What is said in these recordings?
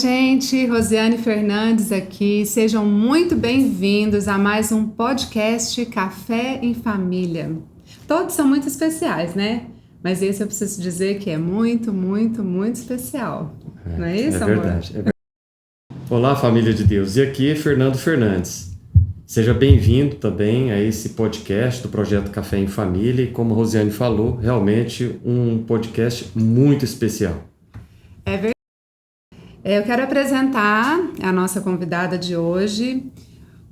gente, Rosiane Fernandes aqui, sejam muito bem-vindos a mais um podcast Café em Família. Todos são muito especiais, né? Mas esse eu preciso dizer que é muito, muito, muito especial. Não é isso, amor? Verdade, é verdade. Olá, família de Deus, e aqui é Fernando Fernandes. Seja bem-vindo também a esse podcast do Projeto Café em Família e, como a Rosiane falou, realmente um podcast muito especial. É verdade. Eu quero apresentar a nossa convidada de hoje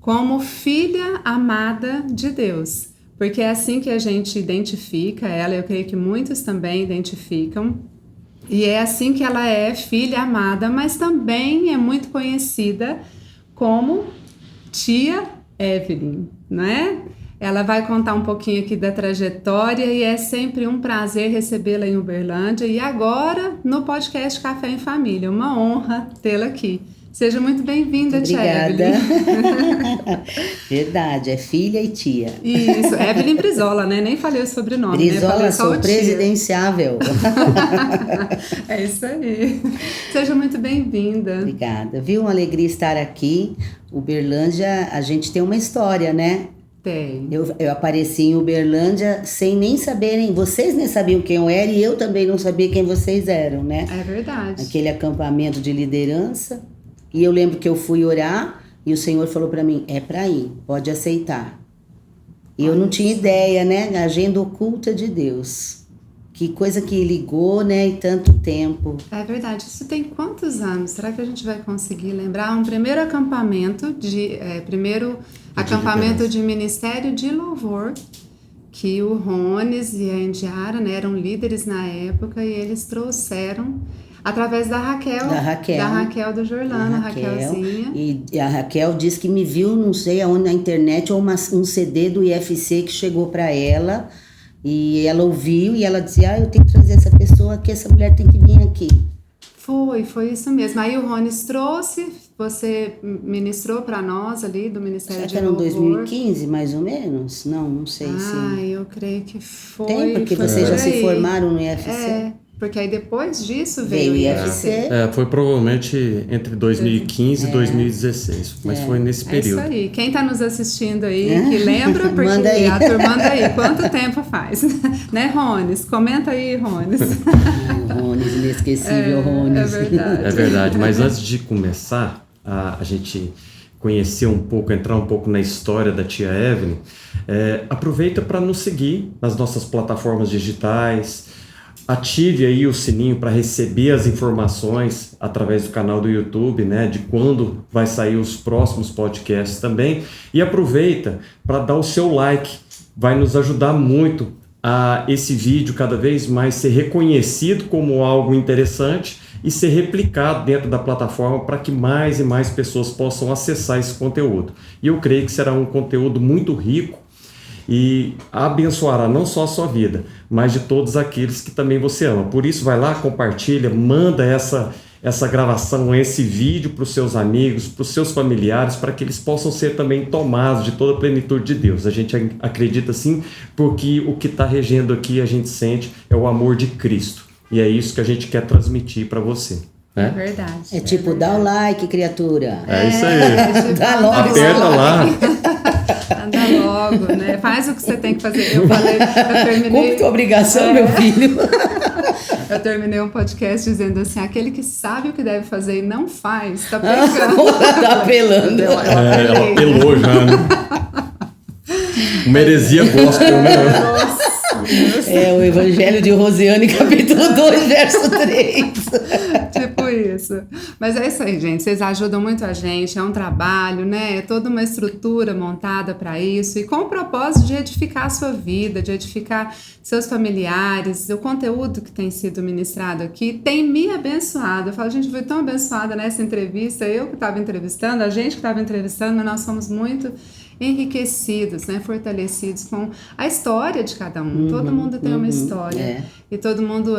como filha amada de Deus, porque é assim que a gente identifica ela, eu creio que muitos também identificam, e é assim que ela é filha amada, mas também é muito conhecida como tia Evelyn, não é? Ela vai contar um pouquinho aqui da trajetória e é sempre um prazer recebê-la em Uberlândia e agora no podcast Café em Família. Uma honra tê-la aqui. Seja muito bem-vinda, tia Evelyn. Obrigada. Verdade, é filha e tia. Isso, Evelyn Brizola, né? Nem falei o sobrenome, Brizola, né? sou presidenciável. É isso aí. Seja muito bem-vinda. Obrigada. Viu? Uma alegria estar aqui. Uberlândia, a gente tem uma história, né? Tem. Eu apareci em Uberlândia sem nem saberem, vocês nem sabiam quem eu era e eu também não sabia quem vocês eram, né? É verdade. Aquele acampamento de liderança. E eu lembro que eu fui orar e o Senhor falou para mim, é para ir, pode aceitar. E eu não tinha ideia, né? A agenda oculta de Deus. Que coisa que ligou, né? E tanto tempo. É verdade. Isso tem quantos anos? Será que a gente vai conseguir lembrar? Um primeiro acampamento de Ministério de Louvor, que o Rones e a Indiara, né, eram líderes na época e eles trouxeram através da Raquel do Jorlano, a Raquelzinha. E a Raquel disse que me viu, não sei aonde, na internet, ou um CD do IFC que chegou para ela. E ela ouviu e ela dizia, eu tenho que trazer essa pessoa aqui, essa mulher tem que vir aqui. Foi isso mesmo. Aí o Rones trouxe, você ministrou para nós ali do Ministério de Louvor. Será que era em 2015, mais ou menos? Não sei se... Eu creio que foi. Tem, porque vocês já se formaram no IFC. É, porque aí depois disso veio o IFC. Foi provavelmente entre 2015 e 2016, mas foi nesse período. É isso aí. Quem está nos assistindo aí, que lembra, porque manda aí. a turma manda aí. Quanto tempo faz? Né, Rones? Comenta aí, Rones. Rones, inesquecível, Rones. É verdade. É verdade, mas antes de começar a gente conhecer um pouco, entrar um pouco na história da tia Evelyn, aproveita para nos seguir nas nossas plataformas digitais. Ative aí o sininho para receber as informações através do canal do YouTube, né, de quando vai sair os próximos podcasts também. E aproveita para dar o seu like, vai nos ajudar muito a esse vídeo cada vez mais ser reconhecido como algo interessante e ser replicado dentro da plataforma para que mais e mais pessoas possam acessar esse conteúdo. E eu creio que será um conteúdo muito rico e abençoará não só a sua vida, mas de todos aqueles que também você ama. Por isso, vai lá, compartilha, manda essa gravação, esse vídeo para os seus amigos, para os seus familiares, para que eles possam ser também tomados de toda a plenitude de Deus. A gente acredita sim, porque o que está regendo aqui, a gente sente, é o amor de Cristo. E é isso que a gente quer transmitir para você. É verdade. É tipo, dá o like, criatura. É isso aí. Dá logo. Aperta lá. Anda logo, né? Faz o que você tem que fazer. Eu terminei... Como tua obrigação, meu filho? Eu terminei um podcast dizendo assim, aquele que sabe o que deve fazer e não faz, tá pecando. Tá apelando. Ela apelou já, né? Uma heresia gospel, né? Nossa. O Evangelho de Rosiane, capítulo 2, verso 3. Tipo isso. Mas é isso aí, gente. Vocês ajudam muito a gente. É um trabalho, né? É toda uma estrutura montada para isso. E com o propósito de edificar a sua vida, de edificar seus familiares. O conteúdo que tem sido ministrado aqui tem me abençoado. Eu falo, gente, eu fui tão abençoada nessa entrevista. Eu que estava entrevistando, a gente que estava entrevistando, mas nós somos muito enriquecidos, né, fortalecidos com a história de cada um. Todo mundo tem uma história. E todo mundo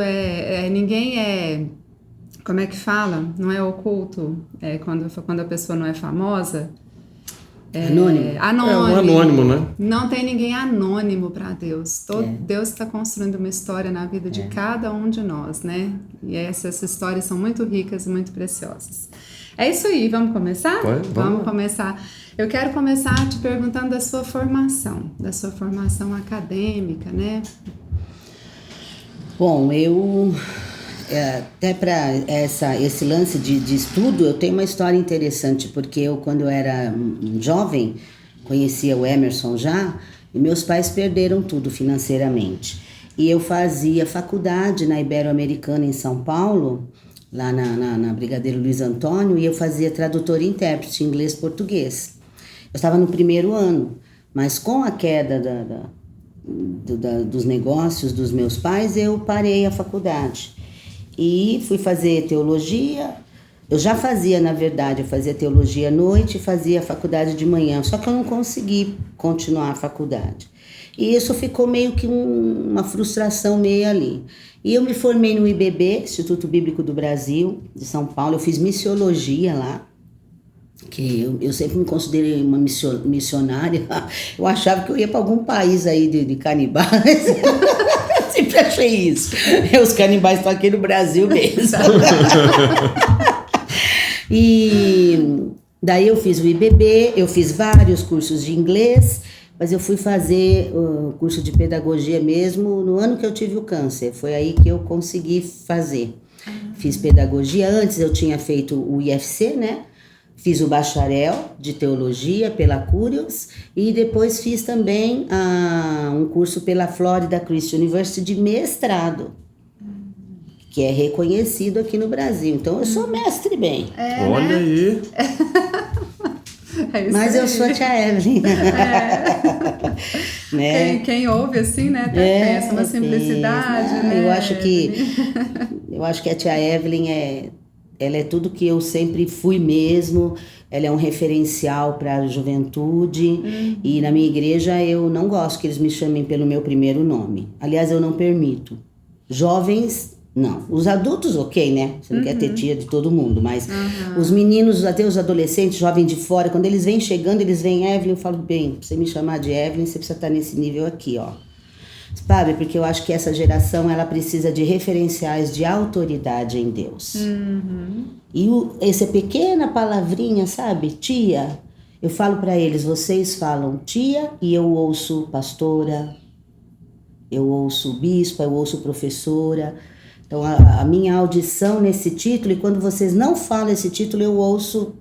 ninguém é, como é que fala? Não é oculto, quando a pessoa não é famosa. Anônimo? Anônimo. É um anônimo, né? Não tem ninguém anônimo para Deus. Deus está construindo uma história na vida de cada um de nós, né? E essas histórias são muito ricas e muito preciosas. É isso aí, vamos começar? Vamos começar. Eu quero começar te perguntando da sua formação acadêmica, né? Bom, eu até para esse lance de estudo, eu tenho uma história interessante, porque eu, quando eu era jovem, conhecia o Emerson já, e meus pais perderam tudo financeiramente. E eu fazia faculdade na Ibero-Americana em São Paulo, lá na Brigadeiro Luiz Antônio, e eu fazia tradutor e intérprete inglês-português. Eu estava no primeiro ano, mas com a queda dos negócios dos meus pais, eu parei a faculdade. E fui fazer teologia. Eu já fazia, na verdade, eu fazia teologia à noite e fazia faculdade de manhã, só que eu não consegui continuar a faculdade. E isso ficou meio que uma frustração meio ali. E eu me formei no IBB, Instituto Bíblico do Brasil, de São Paulo. Eu fiz missiologia lá, que eu sempre me considerei uma missionária. Eu achava que eu ia para algum país aí de canibais. Sempre achei isso. Os canibais estão aqui no Brasil mesmo. E daí eu fiz o IBB, eu fiz vários cursos de inglês, mas eu fui fazer o curso de pedagogia mesmo no ano que eu tive o câncer. Foi aí que eu consegui fazer. Fiz pedagogia. Antes eu tinha feito o IFC, né? Fiz o bacharel de teologia pela Curios e depois fiz também um curso pela Florida Christian University de mestrado, que é reconhecido aqui no Brasil. Então eu sou mestre bem. Olha, né? Aí. Mas eu sou a tia Evelyn. Né? Quem ouve assim, né? Até pensa uma simplicidade, né? Eu acho que a tia Evelyn ela é tudo que eu sempre fui mesmo. Ela é um referencial para a juventude. E na minha igreja eu não gosto que eles me chamem pelo meu primeiro nome. Aliás, eu não permito. Jovens, não. Os adultos, ok, né? Você não quer ter tia de todo mundo, mas os meninos, até os adolescentes, jovens de fora, quando eles vêm chegando, eles vêm Evelyn, eu falo, bem, pra você me chamar de Evelyn, você precisa estar nesse nível aqui, ó. Sabe, porque eu acho que essa geração, ela precisa de referenciais de autoridade em Deus. E essa pequena palavrinha, sabe, tia, eu falo para eles, vocês falam tia e eu ouço pastora, eu ouço bispa, eu ouço professora. Então a minha audição nesse título, e quando vocês não falam esse título, eu ouço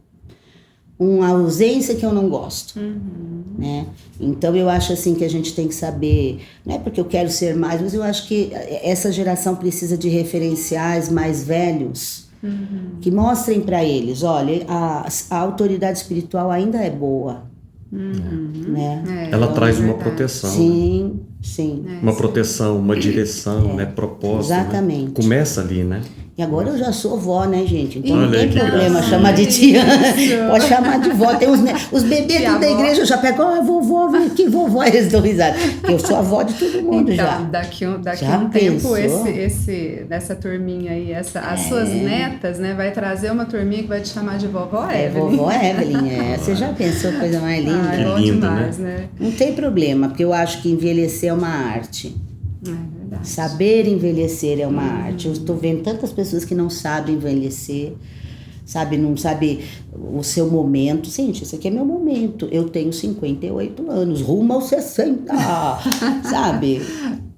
uma ausência que eu não gosto, né? Então eu acho assim que a gente tem que saber, não é porque eu quero ser mais, mas eu acho que essa geração precisa de referenciais mais velhos, que mostrem para eles, olha, a autoridade espiritual ainda é boa, né? Ela traz uma proteção. Sim, né? Sim. Uma proteção, uma direção, né? Propósito. Exatamente. Né? Começa ali, né? E agora eu já sou vó, né, gente? Então não Olha, tem que problema graça. chamar de tia. Pode chamar de vó. Tem os bebês tudo da igreja, eu já pego, vovó, vem aqui, vovó. Eles dão risada. Eu sou a avó de todo mundo então, já. Daqui Já um tempo, pensou? nessa turminha aí, as suas netas, né, vai trazer uma turminha que vai te chamar de vovó Evelyn. Vovó Evelyn, Você já pensou coisa mais linda? É bom lindo, demais, né? Não tem problema, porque eu acho que envelhecer é uma arte. É verdade. Saber envelhecer é uma arte. Eu estou vendo tantas pessoas que não sabem envelhecer, sabe, não sabe o seu momento. Gente, esse aqui é meu momento. Eu tenho 58 anos, rumo aos 60, sabe?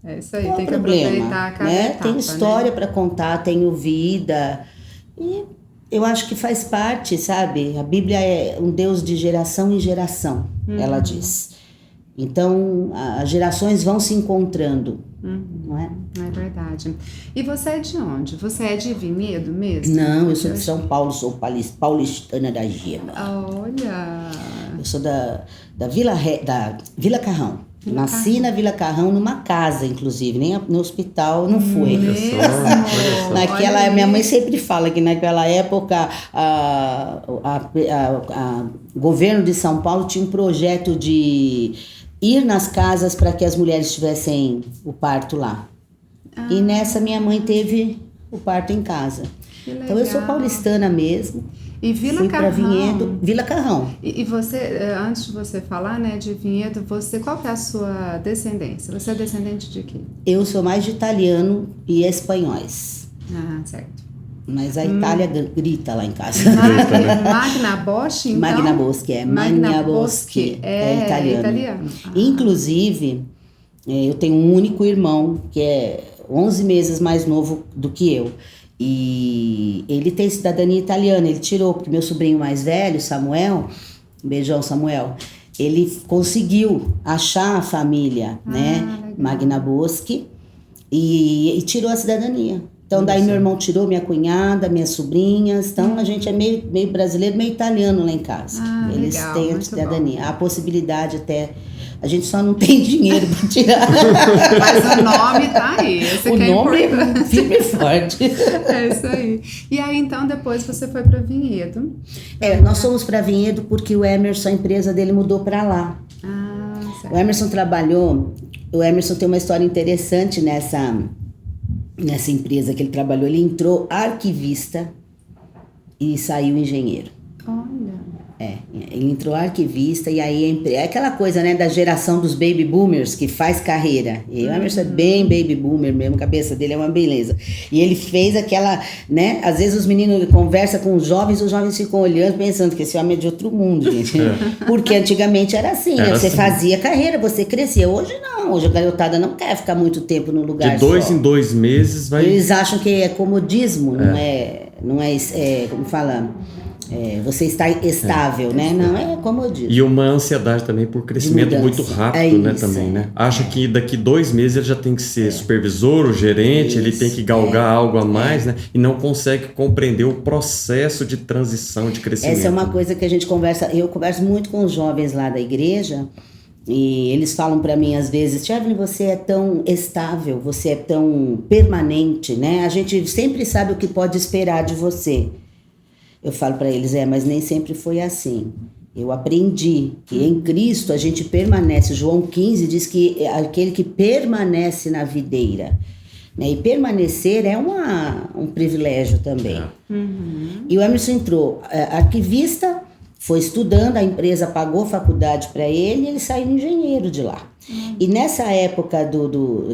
É isso aí, Não tem é que problema, aproveitar cada né? etapa, Tem história, né? para contar, tenho vida. E eu acho que faz parte, sabe? A Bíblia é um Deus de geração em geração, ela diz. Então, as gerações vão se encontrando, não é? É verdade. E você é de onde? Você é de Vinhedo mesmo? Não, eu sou de São Paulo, sou paulistana da Gema. Olha! Eu sou da Vila Carrão. Nasci na Vila Carrão, numa casa, inclusive, nem no hospital não fui. Mesmo? Naquela, minha mãe sempre fala que naquela época o governo de São Paulo tinha um projeto de ir nas casas para que as mulheres tivessem o parto lá. E nessa minha mãe teve o parto em casa. Que legal. Então eu sou paulistana mesmo. E Vila Fui para Carrão. Vinhedo, Vila Carrão. E você, antes de você falar, né, de Vinhedo, qual que é a sua descendência? Você é descendente de quê? Eu sou mais de italiano e espanhóis. Ah, certo. Mas a Itália grita lá em casa. Magna Boschi, então? Magna Boschi, Magna Boschi. É italiano. Inclusive, eu tenho um único irmão que é 11 meses mais novo do que eu. E ele tem cidadania italiana, ele tirou, porque meu sobrinho mais velho, Samuel, um beijão, Samuel, ele conseguiu achar a família, né, legal. Magna Boschi, e tirou a cidadania. Então, daí meu irmão tirou, minha cunhada, minhas sobrinhas. Então, a gente é meio brasileiro, meio italiano lá em casa. Eles legal, têm a muito cidadania. bom. A possibilidade até... A gente só não tem dinheiro para tirar. Mas o nome tá aí, esse O que é nome importante. é firme e forte. É isso aí. E aí, então, depois você foi para Vinhedo. Nós fomos para Vinhedo porque o Emerson, a empresa dele, mudou para lá. Ah, certo. O Emerson trabalhou... O Emerson tem uma história interessante nessa empresa que ele trabalhou. Ele entrou arquivista e saiu engenheiro. Olha. Ele entrou arquivista e aí é aquela coisa, né, da geração dos baby boomers que faz carreira. E o Emerson é bem baby boomer mesmo, a cabeça dele é uma beleza. E ele fez aquela, né, às vezes os meninos conversam com os jovens ficam olhando pensando que esse homem é de outro mundo, gente. Porque antigamente era assim, né? Você fazia carreira, você crescia. Hoje não, hoje a garotada não quer ficar muito tempo no lugar De 2 só. em 2 meses vai... Eles acham que é comodismo, não é como fala... você está estável, né? Não, é comodismo. E uma ansiedade também por crescimento muito rápido, né? Isso, Também, né? Acha que daqui 2 meses ele já tem que ser supervisor ou gerente, ele tem que galgar algo a mais, né? E não consegue compreender o processo de transição, de crescimento. Essa é uma coisa que a gente conversa, eu converso muito com os jovens lá da igreja, e eles falam para mim às vezes, Evelyn, você é tão estável, você é tão permanente, né? A gente sempre sabe o que pode esperar de você. Eu falo para eles, mas nem sempre foi assim. Eu aprendi que em Cristo a gente permanece. João 15 diz que é aquele que permanece na videira. Né? E permanecer é um privilégio também. E o Emerson entrou arquivista, foi estudando, a empresa pagou faculdade para ele e ele saiu engenheiro de lá. E nessa época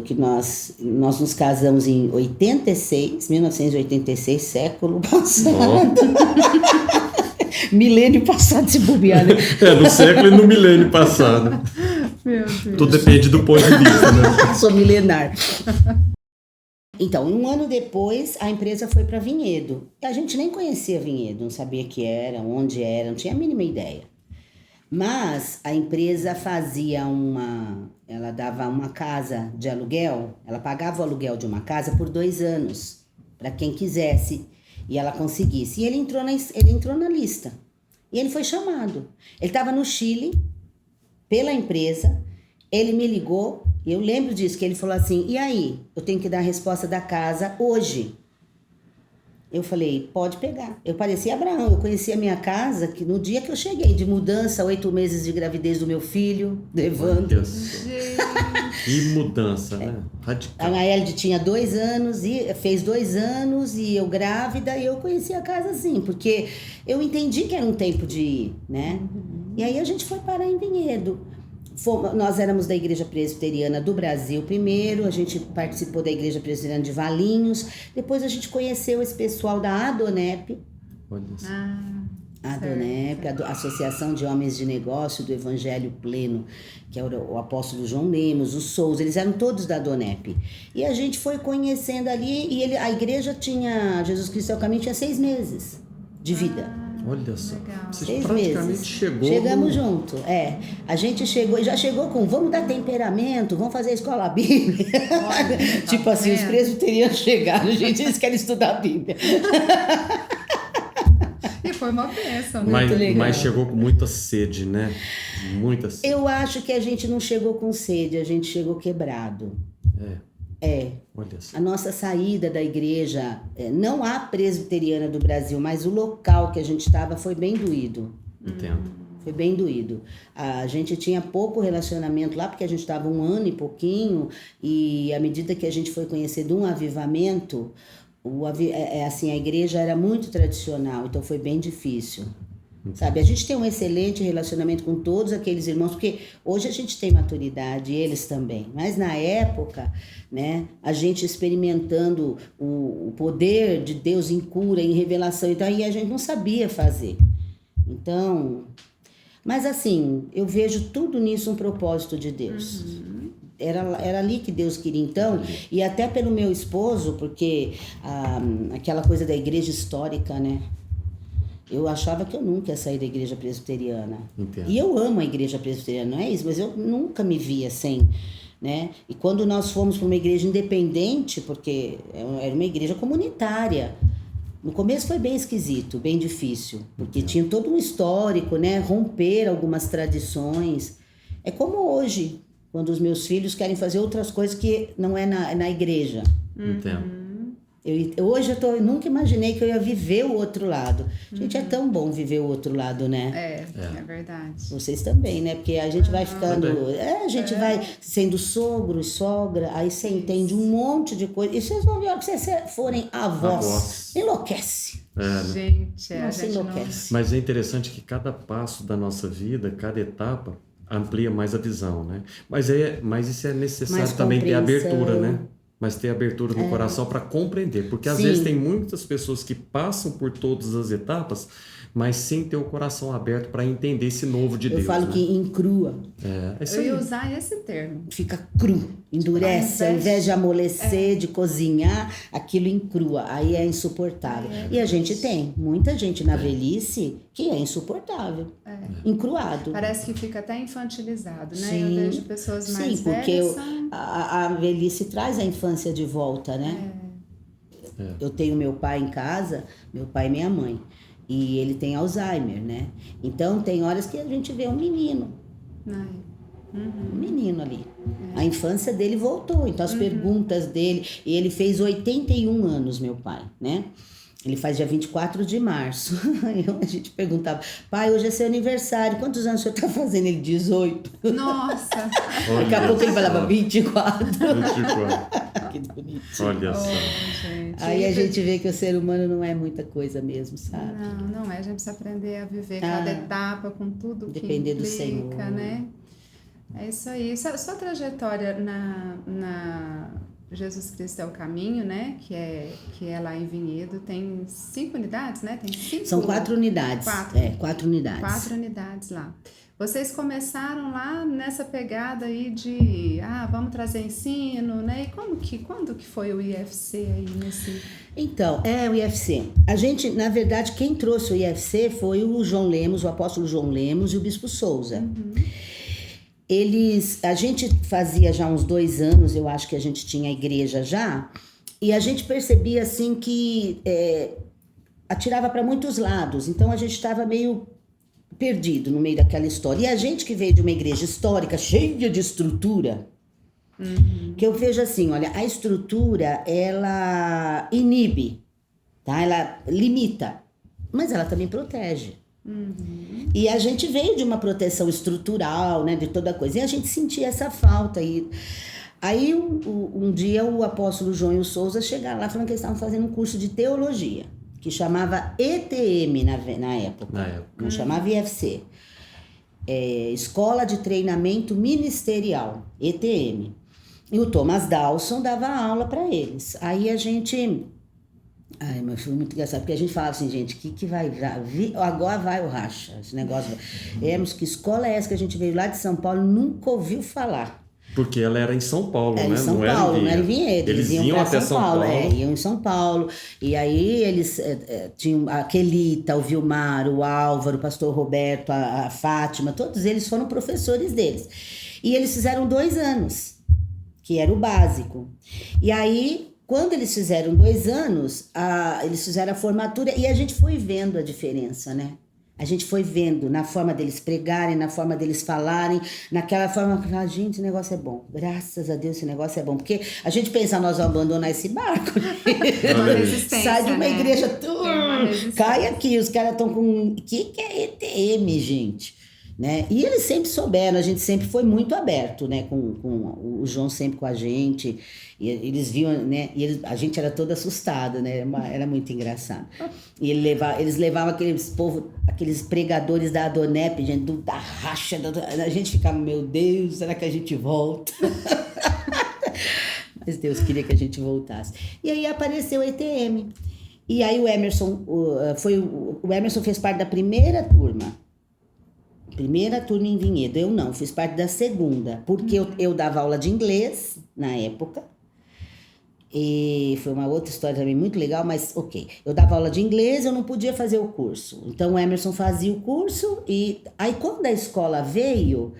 que nós nos casamos em 1986, século passado. Milênio passado, se bobear, né? No século e no milênio passado. Meu Deus. Tudo depende do ponto de vista, né? Sou milenar. Então, um ano depois, a empresa foi para Vinhedo. A gente nem conhecia Vinhedo, não sabia que era, onde era, não tinha a mínima ideia. Mas a empresa ela dava uma casa de aluguel, ela pagava o aluguel de uma casa por 2 anos, para quem quisesse, e ela conseguisse. E ele entrou na lista, e ele foi chamado. Ele estava no Chile, pela empresa, ele me ligou, e eu lembro disso, que ele falou assim, e aí, eu tenho que dar a resposta da casa hoje. Eu falei, pode pegar. Eu parecia Abraão, eu conhecia a minha casa que no dia que eu cheguei de mudança, 8 meses de gravidez do meu filho, Evandro. Que mudança, né? Radical. A Naelde tinha 2 anos, fez 2 anos e eu grávida, e eu conhecia a casa assim, porque eu entendi que era um tempo de ir, né? E aí a gente foi parar em Vinhedo. Nós éramos da Igreja Presbiteriana do Brasil primeiro, a gente participou da Igreja Presbiteriana de Valinhos, depois a gente conheceu esse pessoal da Adonep. Olha isso. A Adonep, a Associação de Homens de Negócio do Evangelho Pleno, que é o apóstolo João Lemos, o Souza, eles eram todos da Adonep. E a gente foi conhecendo ali, e a igreja tinha, Jesus Cristo é o Caminho, tinha 6 meses de vida. Olha só, legal. você 6 praticamente meses. chegou... Chegamos junto, A gente já chegou com, vamos dar temperamento, vamos fazer a escola bíblica. Olha, Tipo assim, os presbiterianos chegaram, gente, eles querem estudar a Bíblia. E foi uma bênção, né? Mas chegou com muita sede, né? Muita sede. Eu acho que a gente não chegou com sede, a gente chegou quebrado. Olha só. A nossa saída da igreja, não a presbiteriana do Brasil, mas o local que a gente estava foi bem doído. Entendo. Foi bem doído. A gente tinha pouco relacionamento lá, porque a gente estava 1 ano e pouquinho, e à medida que a gente foi conhecendo um avivamento, assim, a igreja era muito tradicional, então foi bem difícil. Sabe, a gente tem um excelente relacionamento com todos aqueles irmãos, porque hoje a gente tem maturidade, eles também. Mas na época, né, a gente experimentando o poder de Deus em cura, em revelação, então aí a gente não sabia fazer. Então, mas assim, eu vejo tudo nisso um propósito de Deus. Era ali que Deus queria, então, e até pelo meu esposo, porque aquela coisa da igreja histórica, né? Eu achava que eu nunca ia sair da igreja presbiteriana. Entendo. E eu amo a igreja presbiteriana, não é isso? Mas eu nunca me via sem, né? E quando nós fomos para uma igreja independente, porque era uma igreja comunitária, no começo foi bem esquisito, bem difícil, porque tinha todo um histórico, né? Romper algumas tradições. É como hoje, quando os meus filhos querem fazer outras coisas que não é na igreja. Entendo. Hoje eu nunca imaginei que eu ia viver o outro lado. Gente, é tão bom viver o outro lado, né? É verdade. Vocês também, né? Porque a gente vai ficando... a gente vai sendo sogro e sogra, aí você entende um monte de coisa. E vocês vão ver, a hora que vocês forem avós, enlouquece. Gente, Não a se gente enlouquece. Mas é interessante que cada passo da nossa vida, cada etapa, amplia mais a visão, né? Mas isso é necessário Mais também ter compreensão. abertura, né? Mas ter abertura no coração para compreender. Porque às Sim. vezes tem muitas pessoas que passam por todas as etapas, mas sem ter o coração aberto para entender esse novo de Eu Deus. falo né? que encrua, É isso Eu aí. ia usar esse termo. fica cru, endurece, ao invés de amolecer, de cozinhar, aquilo encrua, aí é insuportável. E a gente tem muita gente na velhice que é insuportável, encruado. Parece que fica até infantilizado, né? Sim. Eu vejo pessoas mais Sim, porque velhas são... a velhice traz a infância de volta, né? Eu tenho meu pai em casa, meu pai e minha mãe, e ele tem Alzheimer, né? Então tem horas que a gente vê um menino, um menino ali. A infância dele voltou, então as perguntas dele, e ele fez 81 anos, meu pai, né? Ele faz dia 24 de março. Aí a gente perguntava, pai, hoje é seu aniversário, quantos anos o senhor tá fazendo? Ele, 18. Nossa! Daqui a pouco ele falava, 24. 24. Que bonitinho. Olha só. Gente. Aí a gente vê que o ser humano não é muita coisa mesmo, sabe? Não é. A gente precisa aprender a viver cada etapa com tudo que Depender do implica, Senhor. né? É isso aí. Sua trajetória na Jesus Cristo é o Caminho, né? Que é lá em Vinhedo. Tem 5 unidades, né? Tem 5? São 4 unidades. 4 unidades. 4 unidades lá. Vocês começaram lá nessa pegada aí de, vamos trazer ensino, né? E quando que foi o IFC aí nesse... Então, o IFC. A gente, na verdade, quem trouxe o IFC foi o João Lemos, o apóstolo João Lemos e o bispo Souza. A gente fazia já uns 2 anos, eu acho que a gente tinha a igreja já, e a gente percebia assim que atirava para muitos lados, então a gente estava meio perdido no meio daquela história. E a gente que veio de uma igreja histórica, cheia de estrutura, que eu vejo assim, olha, a estrutura, ela inibe, tá? Ela limita, mas ela também protege. E a gente veio de uma proteção estrutural, né, de toda coisa, e a gente sentia essa falta. E aí um dia o apóstolo João e o Souza chegaram lá falando que eles estavam fazendo um curso de teologia, que chamava ETM na época. Não chamava IFC. Escola de Treinamento Ministerial, ETM. E o Thomas Dawson dava aula para eles. Aí a gente... mas foi muito engraçado, porque a gente falava assim, gente, que vai... Agora vai o racha, esse negócio. Que escola é essa que a gente veio lá de São Paulo, nunca ouviu falar. Porque ela era em São Paulo, né? Em São Paulo, não era em Vinhedo. Eles iam iam pra até São Paulo. Iam em São Paulo. E aí eles tinham a Quelita, o Vilmar, o Álvaro, o pastor Roberto, a Fátima, todos eles foram professores deles. E eles fizeram 2 anos, que era o básico. E aí, quando eles fizeram 2 anos, eles fizeram a formatura e a gente foi vendo a diferença, né? A gente foi vendo na forma deles pregarem, na forma deles falarem, naquela forma que, gente, esse negócio é bom. Graças a Deus, esse negócio é bom. Porque a gente pensa, nós vamos abandonar esse barco. Uma resistência, Sai de uma igreja, Tem uma resistência. cai aqui. Os caras estão com... O que é ETM, gente? né? E eles sempre souberam, a gente sempre foi muito aberto, né? Com o João sempre com a gente. E eles viam, né? E a gente era toda assustada, né? Era muito engraçado. E eles levavam aqueles pregadores da Adonep, gente, da racha. A gente ficava, meu Deus, será que a gente volta? Mas Deus queria que a gente voltasse. E aí apareceu o ETM. E aí o Emerson fez parte da primeira turma. Primeira turma em Vinhedo. Eu não, fiz parte da segunda. Porque eu dava aula de inglês na época. E foi uma outra história também muito legal, mas ok. Eu dava aula de inglês, eu não podia fazer o curso. Então o Emerson fazia o curso. E aí quando a escola veio,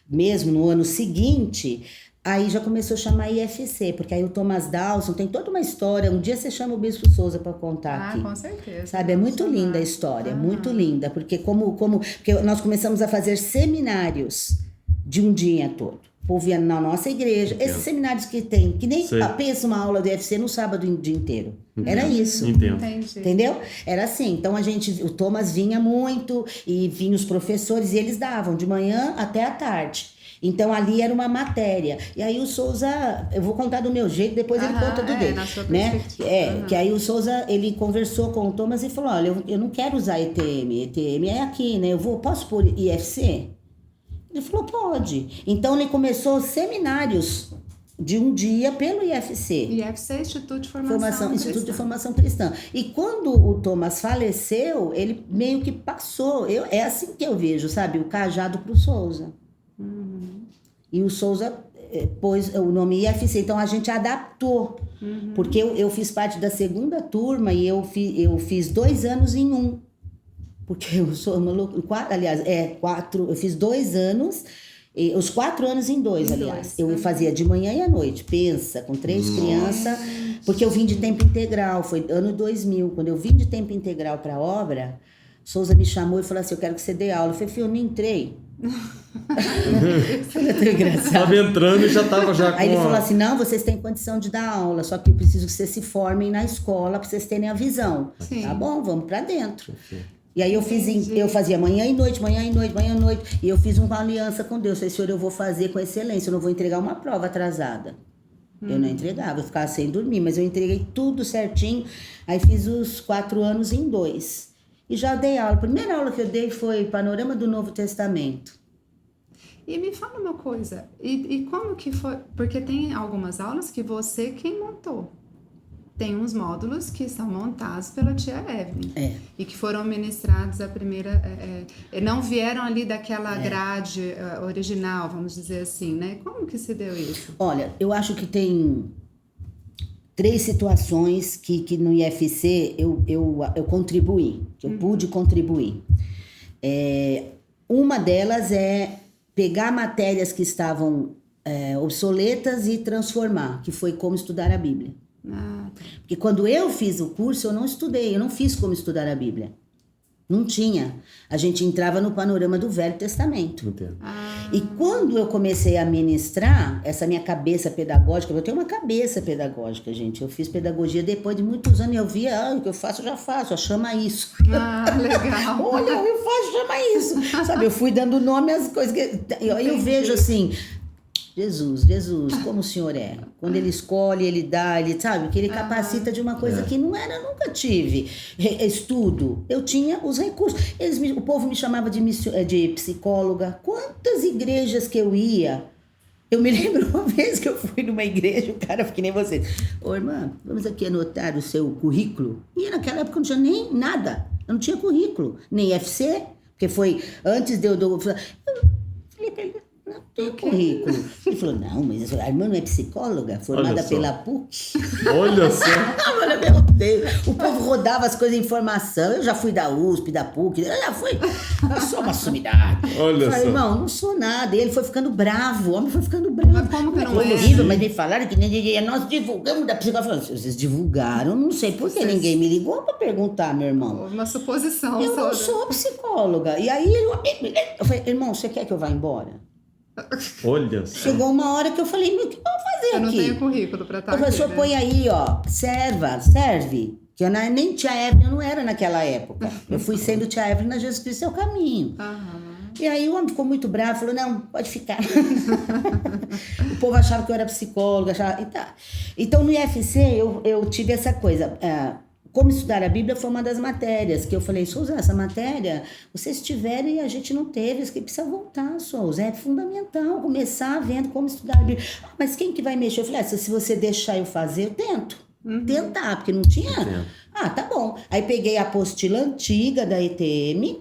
mesmo no ano seguinte... Aí já começou a chamar IFC, porque aí o Thomas Dawson tem toda uma história. Um dia você chama o Bispo Souza para contar aqui. Com certeza. Sabe, é muito linda a história, muito linda. Porque porque nós começamos a fazer seminários de um dia todo. O povo ia na nossa igreja. Entendo. Esses seminários que nem pensa uma aula do IFC no sábado o dia inteiro. Entendo. Era isso. Entendo. Entendeu? Era assim. Então o Thomas vinha muito e vinham os professores e eles davam de manhã até à tarde. Então, ali era uma matéria. E aí o Souza, eu vou contar do meu jeito, depois ele conta do dele. Na sua né? Que aí o Souza, ele conversou com o Thomas e falou, olha, eu não quero usar ETM. ETM é aqui, né? Posso pôr IFC? Ele falou, pode. Então, ele começou seminários de um dia pelo IFC. IFC, Instituto de Formação Cristã. Instituto de Formação Cristã. E quando o Thomas faleceu, ele meio que passou. É assim que eu vejo, sabe? O cajado pro Souza. E o Souza pôs o nome IFC, então a gente adaptou, porque eu fiz parte da segunda turma e eu fiz 2 anos em um, porque eu sou maluco, eu fiz 2 anos, os 4 anos em 2, aliás, eu fazia de manhã e à noite, pensa, com 3 crianças, porque eu vim de tempo integral, foi ano 2000, quando eu vim de tempo integral para a obra, Souza me chamou e falou assim, eu quero que você dê aula, eu falei, filho, eu não entrei. Foi tão engraçado. Estava entrando e já estava com Aí ele falou assim, não, vocês têm condição de dar aula, só que eu preciso que vocês se formem na escola para vocês terem a visão. Sim. Tá bom, vamos para dentro. E aí eu fazia manhã e noite, e eu fiz uma aliança com Deus. Eu falei, Senhor, eu vou fazer com excelência, eu não vou entregar uma prova atrasada. Eu não entregava, eu ficava sem dormir, mas eu entreguei tudo certinho. Aí fiz os 4 anos em 2. E já dei aula. A primeira aula que eu dei foi Panorama do Novo Testamento. E me fala uma coisa, e como que foi? Porque tem algumas aulas que você quem montou. Tem uns módulos que são montados pela tia Evelyn. E que foram ministrados a primeira... não vieram ali daquela grade original, vamos dizer assim, né? Como que se deu isso? Olha, eu acho que tem 3 situações que no IFC eu contribuí, que eu pude contribuir. Uma delas é pegar matérias que estavam obsoletas e transformar, que foi como estudar a Bíblia. Porque quando eu fiz o curso, eu não estudei, eu não fiz como estudar a Bíblia. Não tinha. A gente entrava no panorama do Velho Testamento. Entendo. E quando eu comecei a ministrar, essa minha cabeça pedagógica, eu tenho uma cabeça pedagógica, gente. Eu fiz pedagogia depois de muitos anos e eu via, o que eu faço, eu já faço, chama isso. Legal. Olha, eu faço, chama isso. Sabe, eu fui dando nome às coisas. Eu vejo assim, Jesus, como o Senhor é. Quando Ele escolhe, Ele dá, Ele sabe, que Ele capacita de uma coisa que não era, nunca tive. Estudo, eu tinha os recursos. O povo me chamava de psicóloga. Quantas igrejas que eu ia? Eu me lembro uma vez que eu fui numa igreja, o cara, que nem você. Ô, irmã, vamos aqui anotar o seu currículo. E naquela época não tinha nem nada. Eu não tinha currículo, nem IFC, porque foi antes de eu falei pra ele, não tem currículo. Ele falou, não, mas a irmã não é psicóloga, formada pela PUC. Olha só. Olha, meu Deus. O povo rodava as coisas de informação. Eu já fui da USP, da PUC. Eu já fui. Eu sou uma sumidade. Olha eu falei, só. irmão, não sou nada. E ele foi ficando bravo. O homem foi ficando bravo. Mas como que não é? Horrível, mas me falaram que nós divulgamos da psicóloga. Eu falei, vocês divulgaram, não sei por que ninguém me ligou pra perguntar, meu irmão. Uma suposição. Eu não sou psicóloga. E aí eu falei, irmão, você quer que eu vá embora? Olha só. Chegou uma hora que eu falei, o que eu vou fazer aqui? Eu não tenho currículo pra estar aqui. O professor põe aí, ó, serve. Que eu nem tia Evelyn eu não era naquela época. Eu fui sendo tia Evelyn na Jesus Cristo é o caminho. E aí o homem ficou muito bravo, falou, não, pode ficar. O povo achava que eu era psicóloga, achava... Então no IFC eu tive essa coisa... Como estudar a Bíblia foi uma das matérias, que eu falei, Souza, essa matéria, vocês tiveram e a gente não teve, isso que precisa voltar, Souza, é fundamental, começar vendo como estudar a Bíblia. Mas quem que vai mexer? Eu falei, se você deixar eu fazer, eu tento. Tentar, porque não tinha... Tá bom. Aí peguei a apostila antiga da ETM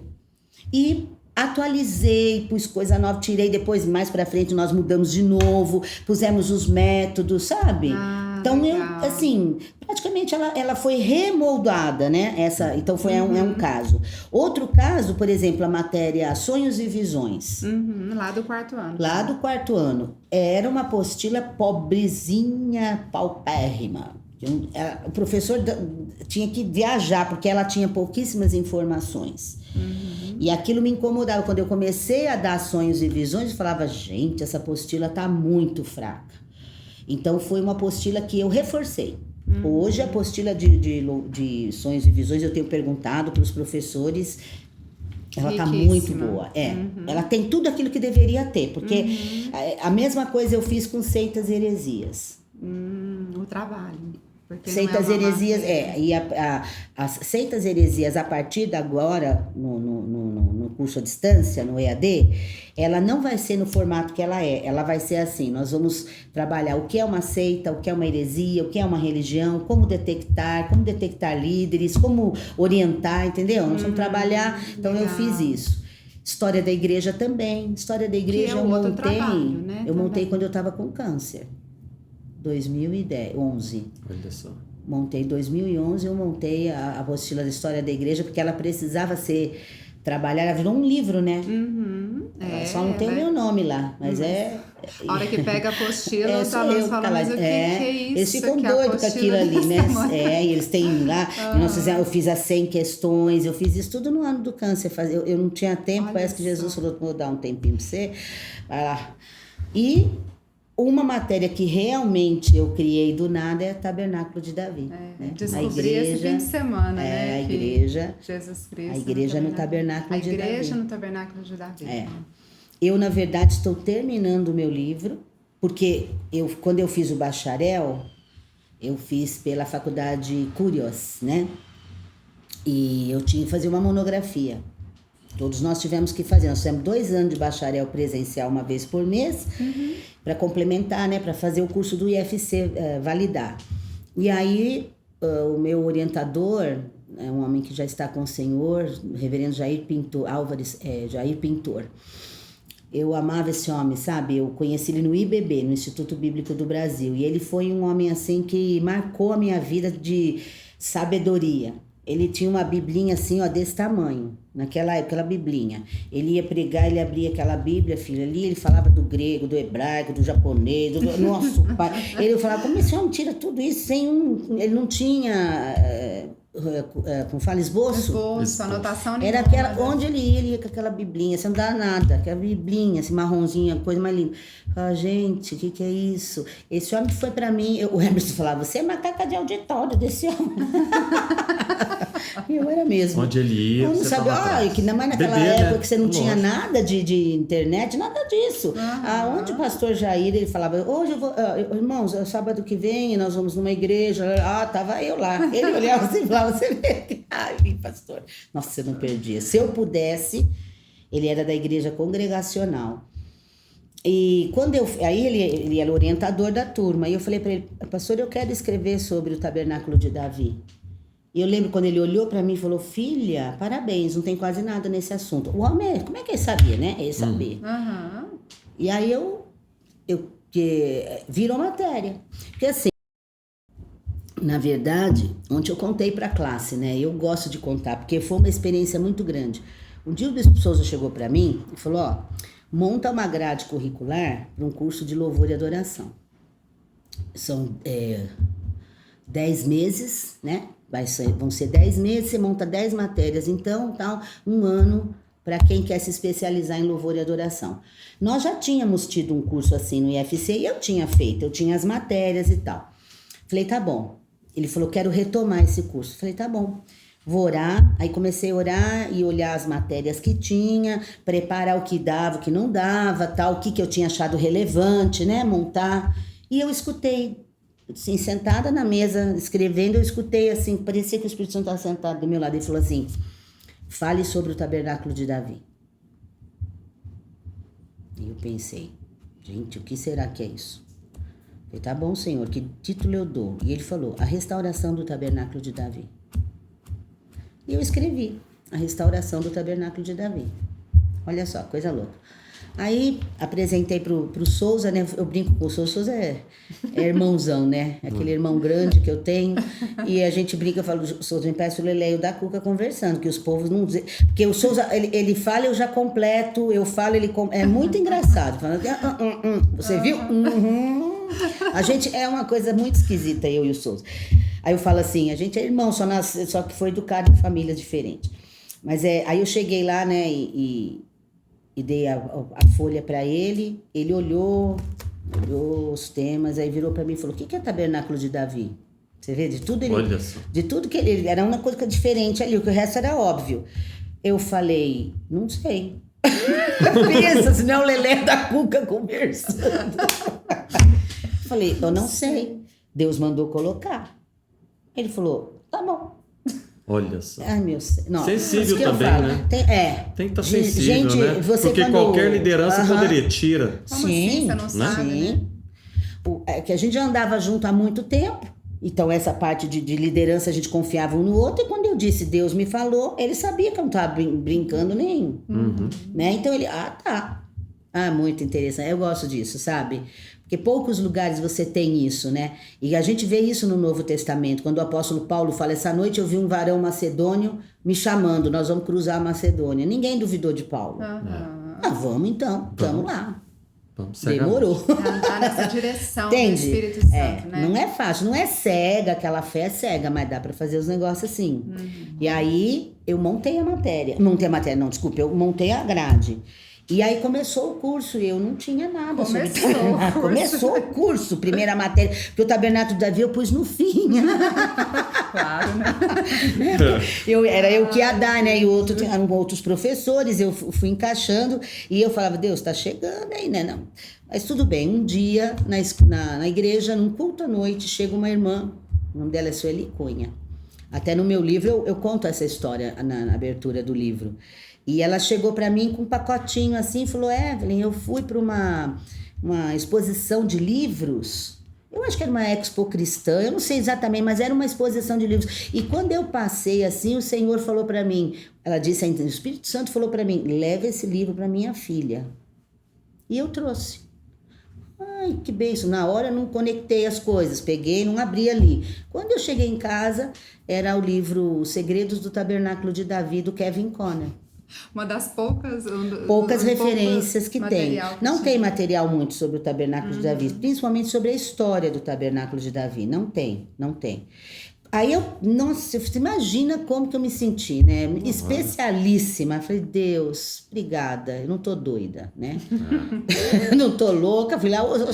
e atualizei, pus coisa nova, tirei depois, mais pra frente, nós mudamos de novo, pusemos os métodos, sabe? Então, legal. eu, assim, praticamente ela foi remoldada, né? Então, foi um caso. Outro caso, por exemplo, a matéria Sonhos e Visões. Lá do 4º ano. Lá do 4º ano. Era uma apostila pobrezinha, paupérrima. O professor tinha que viajar, porque ela tinha pouquíssimas informações. E aquilo me incomodava. Quando eu comecei a dar Sonhos e Visões, eu falava, gente, essa apostila tá muito fraca. Então, foi uma apostila que eu reforcei. Hoje, a apostila de Sonhos e Visões, eu tenho perguntado para os professores, ela tá muito boa. Ela tem tudo aquilo que deveria ter, porque a mesma coisa eu fiz com Seitas e Heresias. O trabalho. Seitas e Heresias, e as Seitas e Heresias, a partir de agora, no curso à distância, no EAD, ela não vai ser no formato que ela vai ser assim, nós vamos trabalhar o que é uma seita, o que é uma heresia, o que é uma religião, como detectar líderes, como orientar, entendeu? Nós vamos trabalhar, então legal. Eu fiz isso. História da igreja também, história da igreja eu montei, trabalho, né? Eu montei quando eu estava com câncer. 2011. Olha só. Montei em 2011, eu montei a apostila da história da igreja, porque ela precisava ser trabalhada, virou um livro, né? Só não tem o meu nome lá, mas A hora que pega a apostila, os alunos falam, mas o que é isso? Eles ficam doidos com aquilo ali, né? E eles têm lá, eu fiz as 100 questões, eu fiz isso tudo no ano do câncer, eu não tinha tempo, olha parece que Jesus falou, vou dar um tempinho pra você, vai lá. E uma matéria que realmente eu criei do nada é o Tabernáculo de Davi. Né? Descobri esse fim de semana, né? A igreja. Jesus Cristo. A igreja no Tabernáculo de Davi. A igreja no Tabernáculo de Davi. Eu, na verdade, estou terminando o meu livro, porque quando eu fiz o bacharel, eu fiz pela faculdade Curios, né? E eu tinha que fazer uma monografia. Todos nós tivemos que fazer. Nós fizemos 2 anos de bacharel presencial uma vez por mês, para complementar, né? Para fazer o curso do IFC validar. E aí, o meu orientador, é um homem que já está com o Senhor, o reverendo Jair Pintor, Jair Pintor. Eu amava esse homem, sabe? Eu conheci ele no IBB, no Instituto Bíblico do Brasil. E ele foi um homem, assim, que marcou a minha vida de sabedoria. Ele tinha uma biblinha assim, ó, desse tamanho. Naquela época, aquela biblinha. Ele ia pregar, ele abria aquela bíblia, filha, ali ele falava do grego, do hebraico, do japonês, do nosso pai. Ele falava, como esse homem tira tudo isso sem ele não tinha, como fala, esboço, anotação nenhuma. Era aquela, onde ele ia com aquela biblinha, você não dá nada, aquela biblinha, assim, marronzinha, coisa mais linda. Fala, gente, o que é isso? Esse homem foi pra mim, o Emerson falava, você é macaca de auditório desse homem. Eu era mesmo. Onde ele ia, eu não você sabia, que mais naquela época que você não tinha nada de internet, nada disso. Onde o pastor Jair, ele falava, hoje eu vou, irmãos, sábado que vem nós vamos numa igreja, tava eu lá. Ele olhava assim e falava, você vê, pastor, nossa, eu não perdia. Se eu pudesse, ele era da igreja congregacional. E quando aí ele era orientador da turma, e eu falei para ele, pastor, eu quero escrever sobre o Tabernáculo de Davi. E eu lembro quando ele olhou para mim e falou, filha, parabéns, não tem quase nada nesse assunto. O homem, como é que ele sabia, né? Ele sabia. E aí virou matéria. Porque assim, na verdade, ontem eu contei para a classe, né? Eu gosto de contar, porque foi uma experiência muito grande. Um dia o Bispo Souza chegou para mim e falou, monta uma grade curricular para um curso de louvor e adoração. São 10 meses, né? Vão ser 10 meses, você monta 10 matérias, então, um ano para quem quer se especializar em louvor e adoração. Nós já tínhamos tido um curso assim no IFC e eu tinha as matérias e tal. Falei, tá bom. Ele falou, quero retomar esse curso. Falei, tá bom. vou orar. Aí comecei a orar e olhar as matérias que tinha, preparar o que dava, o que não dava, tal, o que eu tinha achado relevante, né? Montar. E eu escutei, assim, sentada na mesa, escrevendo, eu escutei assim, parecia que o Espírito Santo estava sentado do meu lado e falou assim: fale sobre o tabernáculo de Davi. E eu pensei, gente, o que será que é isso? Eu falei, tá bom, Senhor, que título eu dou? E ele falou, a restauração do tabernáculo de Davi. E eu escrevi, a restauração do tabernáculo de Davi. Olha só, coisa louca. Aí apresentei pro Souza, né? Eu brinco com o Souza é irmãozão, né? Aquele irmão grande que eu tenho. E a gente brinca, eu falo, Souza, me peço o Lelé e o da Cuca conversando, que os povos não dizem. Porque o Souza, ele fala, eu já completo, eu falo, ele. É muito engraçado. Falando, você viu? A gente é uma coisa muito esquisita, eu e o Souza. Aí eu falo assim, a gente é irmão, só que foi educado em famílias diferentes. Mas aí eu cheguei lá, né, e dei a folha para ele, ele olhou os temas, aí virou para mim e falou, o que é tabernáculo de Davi? Você vê, de tudo de tudo que ele, era uma coisa diferente ali, o que o resto era óbvio. Eu falei, não sei. Pensa, se não é o Lelé da Cuca conversando. Falei, eu não sei. Deus mandou colocar. Ele falou, tá bom. Olha só. Ai, meu... Não, sensível também, né? Tem que estar sensível, gente, né? Porque qualquer liderança poderia tirar. Como assim? Você não sabe, né? É que a gente já andava junto há muito tempo. Então, essa parte de liderança, a gente confiava um no outro. E quando eu disse, Deus me falou, ele sabia que eu não estava brincando nem. Né? Então, ele... tá. Muito interessante. Eu gosto disso, sabe? Porque poucos lugares você tem isso, né? E a gente vê isso no Novo Testamento. Quando o apóstolo Paulo fala, essa noite eu vi um varão macedônio me chamando, nós vamos cruzar a Macedônia. Ninguém duvidou de Paulo. Vamos então, vamos lá. Demorou. Andar nessa direção Entende? Do Espírito Santo, né? Não é fácil, não é cega, aquela fé é cega, mas dá pra fazer os negócios assim. E aí, eu montei a matéria. Eu montei a grade. E aí começou o curso e eu não tinha nada sobre tabernáculo. Começou o curso, primeira matéria. Porque o tabernáculo de Davi eu pus no fim. Claro, né? Era eu que ia dar, né? E eram outros professores, eu fui encaixando. E eu falava, Deus, tá chegando aí, né? Não. Mas tudo bem, um dia na igreja, num culto à noite, chega uma irmã, o nome dela é Sueli Cunha. Até no meu livro eu conto essa história na abertura do livro. E ela chegou para mim com um pacotinho assim e falou, Evelyn, eu fui para uma exposição de livros. Eu acho que era uma expo cristã, eu não sei exatamente, mas era uma exposição de livros. E quando eu passei assim, o Senhor falou para mim, ela disse, o Espírito Santo falou para mim, leva esse livro para minha filha. E eu trouxe. Ai, que bênção. Na hora eu não conectei as coisas, peguei, não abri ali. Quando eu cheguei em casa, era o livro Segredos do Tabernáculo de Davi, do Kevin Conner. Uma das poucas referências que tem. Não tem material muito sobre o tabernáculo de Davi, principalmente sobre a história do tabernáculo de Davi. Não tem. Aí nossa, você imagina como que eu me senti, né? Especialíssima. Eu falei, Deus, obrigada. Eu não tô doida, né? Não tô louca. Fui lá, olha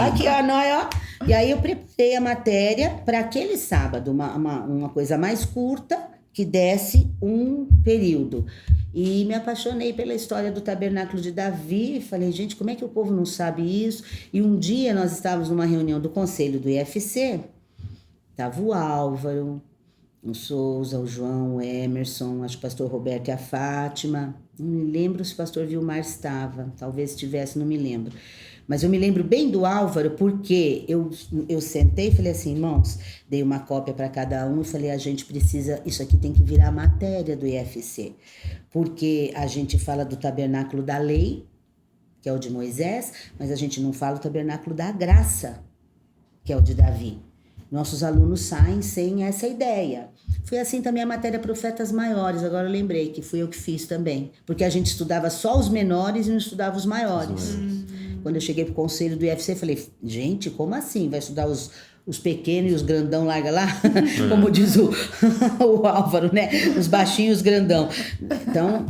aqui, ó. E aí eu preparei a matéria para aquele sábado, uma coisa mais curta, que desse um período. E me apaixonei pela história do tabernáculo de Davi. Falei, gente, como é que o povo não sabe isso? E um dia nós estávamos numa reunião do conselho do IFC, estava o Álvaro, o Souza, o João, o Emerson, acho que o pastor Roberto e a Fátima. Não me lembro se o pastor Vilmar estava, talvez estivesse, não me lembro. Mas eu me lembro bem do Álvaro, porque eu sentei e falei assim, irmãos, dei uma cópia para cada um e falei, a gente precisa, isso aqui tem que virar matéria do IFC, porque a gente fala do tabernáculo da lei, que é o de Moisés, mas a gente não fala do tabernáculo da graça, que é o de Davi. Nossos alunos saem sem essa ideia. Foi assim também a matéria Profetas Maiores, agora eu lembrei que fui eu que fiz também, porque a gente estudava só os menores e não estudava os maiores. Quando eu cheguei pro conselho do IFC, falei, gente, como assim? Vai estudar os pequenos e os grandão larga lá? Como diz o Álvaro, né? Os baixinhos, os grandão. Então,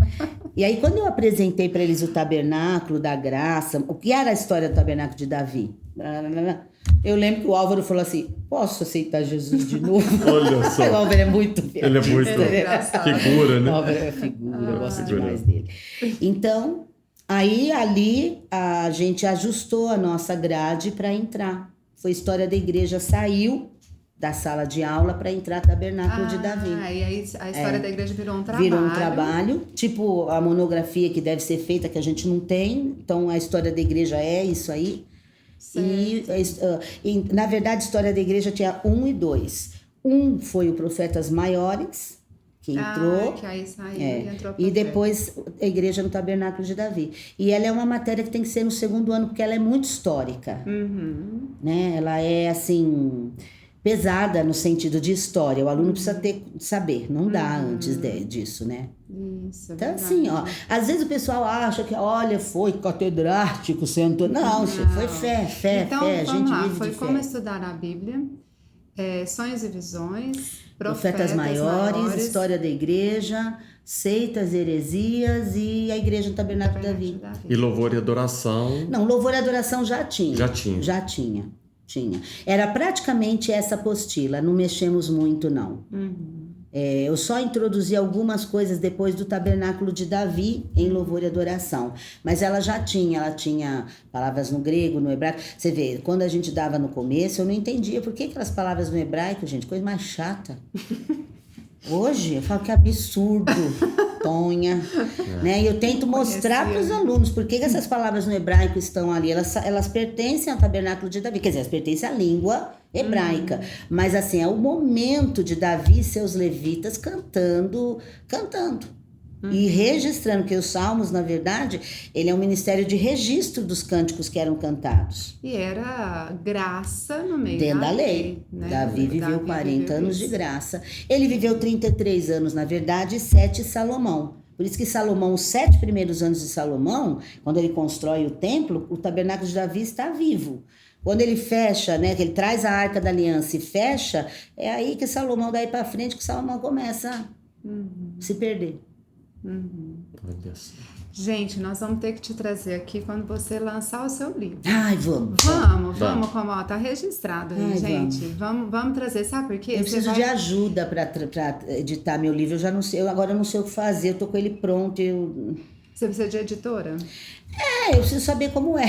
e aí quando eu apresentei para eles o tabernáculo da graça, o que era a história do tabernáculo de Davi? Eu lembro que o Álvaro falou assim, posso aceitar Jesus de novo? Olha só. O Álvaro é muito Ele é muito Ele é engraçado. figura, né? O Álvaro é figura, eu gosto demais dele. Então, aí ali a gente ajustou a nossa grade para entrar. Foi História da Igreja, saiu da sala de aula para entrar Tabernáculo de Davi. E aí a história da igreja virou um trabalho. Virou um trabalho, tipo a monografia que deve ser feita, que a gente não tem. Então, a história da igreja é isso aí. E, na verdade, a história da igreja tinha 1 e 2. 1 foi o Profetas Maiores, que entrou. Que aí saiu e entrou E depois a igreja no Tabernáculo de Davi. E ela é uma matéria que tem que ser no segundo ano, porque ela é muito histórica. Né? Ela é, assim, pesada no sentido de história. O aluno precisa saber, não dá antes disso, né? Isso, Então, assim, ó, às vezes o pessoal acha que, olha, foi catedrático, sentou. Não, foi fé, então, fé. A vamos gente lá, vive foi de como fé. estudar a Bíblia, sonhos e visões, Profetas maiores, história da igreja, seitas, heresias e a igreja no Tabernáculo de Davi. E louvor e adoração. Não, louvor e adoração já tinha. Já tinha. Era praticamente essa apostila, não mexemos muito, não. Eu só introduzi algumas coisas depois do Tabernáculo de Davi em louvor e adoração. Mas ela tinha palavras no grego, no hebraico. Você vê, quando a gente dava no começo, eu não entendia por que aquelas palavras no hebraico, gente, coisa mais chata. Hoje, eu falo que é absurdo, Tonha, né? E eu tento mostrar para os alunos por que essas palavras no hebraico estão ali. Elas pertencem ao Tabernáculo de Davi, quer dizer, elas pertencem à língua hebraica. Mas, assim, é o momento de Davi e seus levitas cantando. E registrando, que os salmos, na verdade, ele é um ministério de registro dos cânticos que eram cantados. E era graça no meio dentro da lei. Né? Davi viveu 40 anos de graça. Ele viveu 33 anos, na verdade, e 7 Salomão. Por isso que Salomão, os 7 primeiros anos de Salomão, quando ele constrói o templo, o tabernáculo de Davi está vivo. Quando ele fecha, né, que ele traz a Arca da Aliança e fecha, é aí que Salomão, daí para frente, que Salomão começa a se perder. Gente, nós vamos ter que te trazer aqui quando você lançar o seu livro. Ai, vamos. Vamos, como ó, tá registrado aí, gente. Vamos trazer, sabe por quê? Eu preciso de ajuda para editar meu livro. Eu já não sei, agora eu não sei o que fazer. Eu tô com ele pronto. Você precisa de editora? Eu preciso saber como é.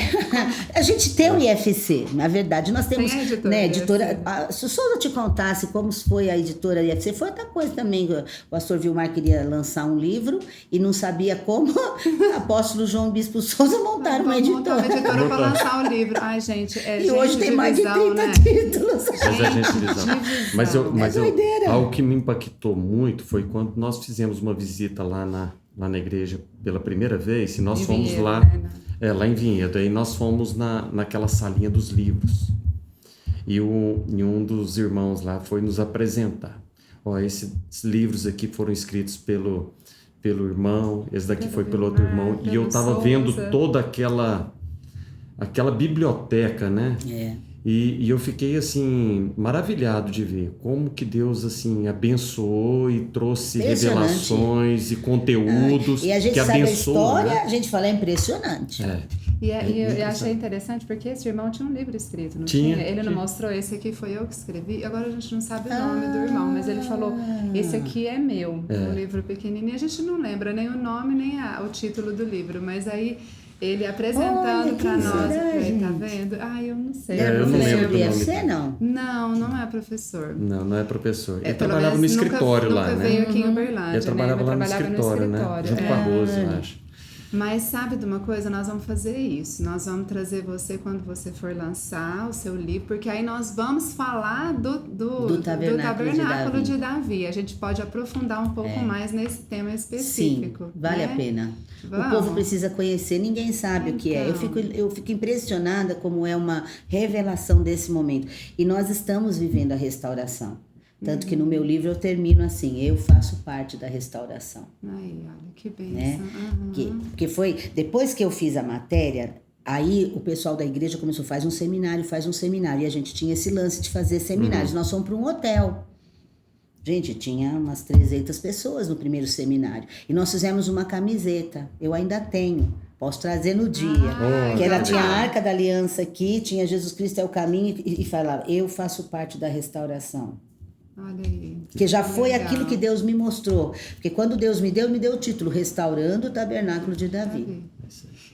A gente tem o IFC, na verdade. Nós temos, tem a editora, né, editora. Se o Souza te contasse como foi a editora IFC, foi outra coisa também. O pastor Vilmar queria lançar um livro e não sabia como o apóstolo João Bispo Souza montaram uma editora. Montar uma editora para lançar o livro. Ai, gente, e hoje tem mais de 30 né? títulos. Mas a gente mas algo que me impactou muito foi quando nós fizemos uma visita lá na igreja pela primeira vez, e nós fomos Vinhedo, lá, né? Lá em Vinhedo, aí nós fomos naquela salinha dos livros, e um dos irmãos lá foi nos apresentar. Esses livros aqui foram escritos pelo irmão, esse daqui foi pelo outro irmão, e eu estava vendo toda aquela biblioteca, né? E eu fiquei, assim, maravilhado de ver como que Deus, assim, abençoou e trouxe revelações e conteúdos e a gente que sabe abençoam, a história, né? A gente fala, é impressionante. E eu achei interessante porque esse irmão tinha um livro escrito, não tinha? Ele não mostrou, esse aqui foi eu que escrevi, agora a gente não sabe o nome do irmão, mas ele falou, esse aqui é meu, um livro pequenininho, a gente não lembra nem o nome, nem o título do livro, mas aí... Ele apresentando para nós, tá vendo? Eu não sei. Eu não lembro do IFC, não? Não é professor. Não é professor. Ele trabalhava no escritório lá, né? Nunca veio aqui em Uberlândia, Ele trabalhava lá no escritório, né? Junto com a Rose, eu acho. Mas sabe de uma coisa? Nós vamos fazer isso. Nós vamos trazer você quando você for lançar o seu livro, porque aí nós vamos falar do Tabernáculo de Davi. A gente pode aprofundar um pouco mais nesse tema específico. Sim, vale a pena. Vamos. O povo precisa conhecer, ninguém sabe o que é. Eu fico impressionada como é uma revelação desse momento. E nós estamos vivendo a restauração. Tanto que no meu livro eu termino assim, eu faço parte da restauração. Aí, olha, que bênção. Né? Porque foi, depois que eu fiz a matéria, aí o pessoal da igreja começou, faz um seminário. E a gente tinha esse lance de fazer seminários. Nós fomos para um hotel. Gente, tinha umas 300 pessoas no primeiro seminário. E nós fizemos uma camiseta, eu ainda tenho. Posso trazer no dia. Que ela tinha a Arca da Aliança aqui, tinha Jesus Cristo é o caminho e falava, eu faço parte da restauração. Olha aí. Que já foi legal. aquilo que Deus me mostrou. Porque quando Deus me deu o título, Restaurando o Tabernáculo de Davi.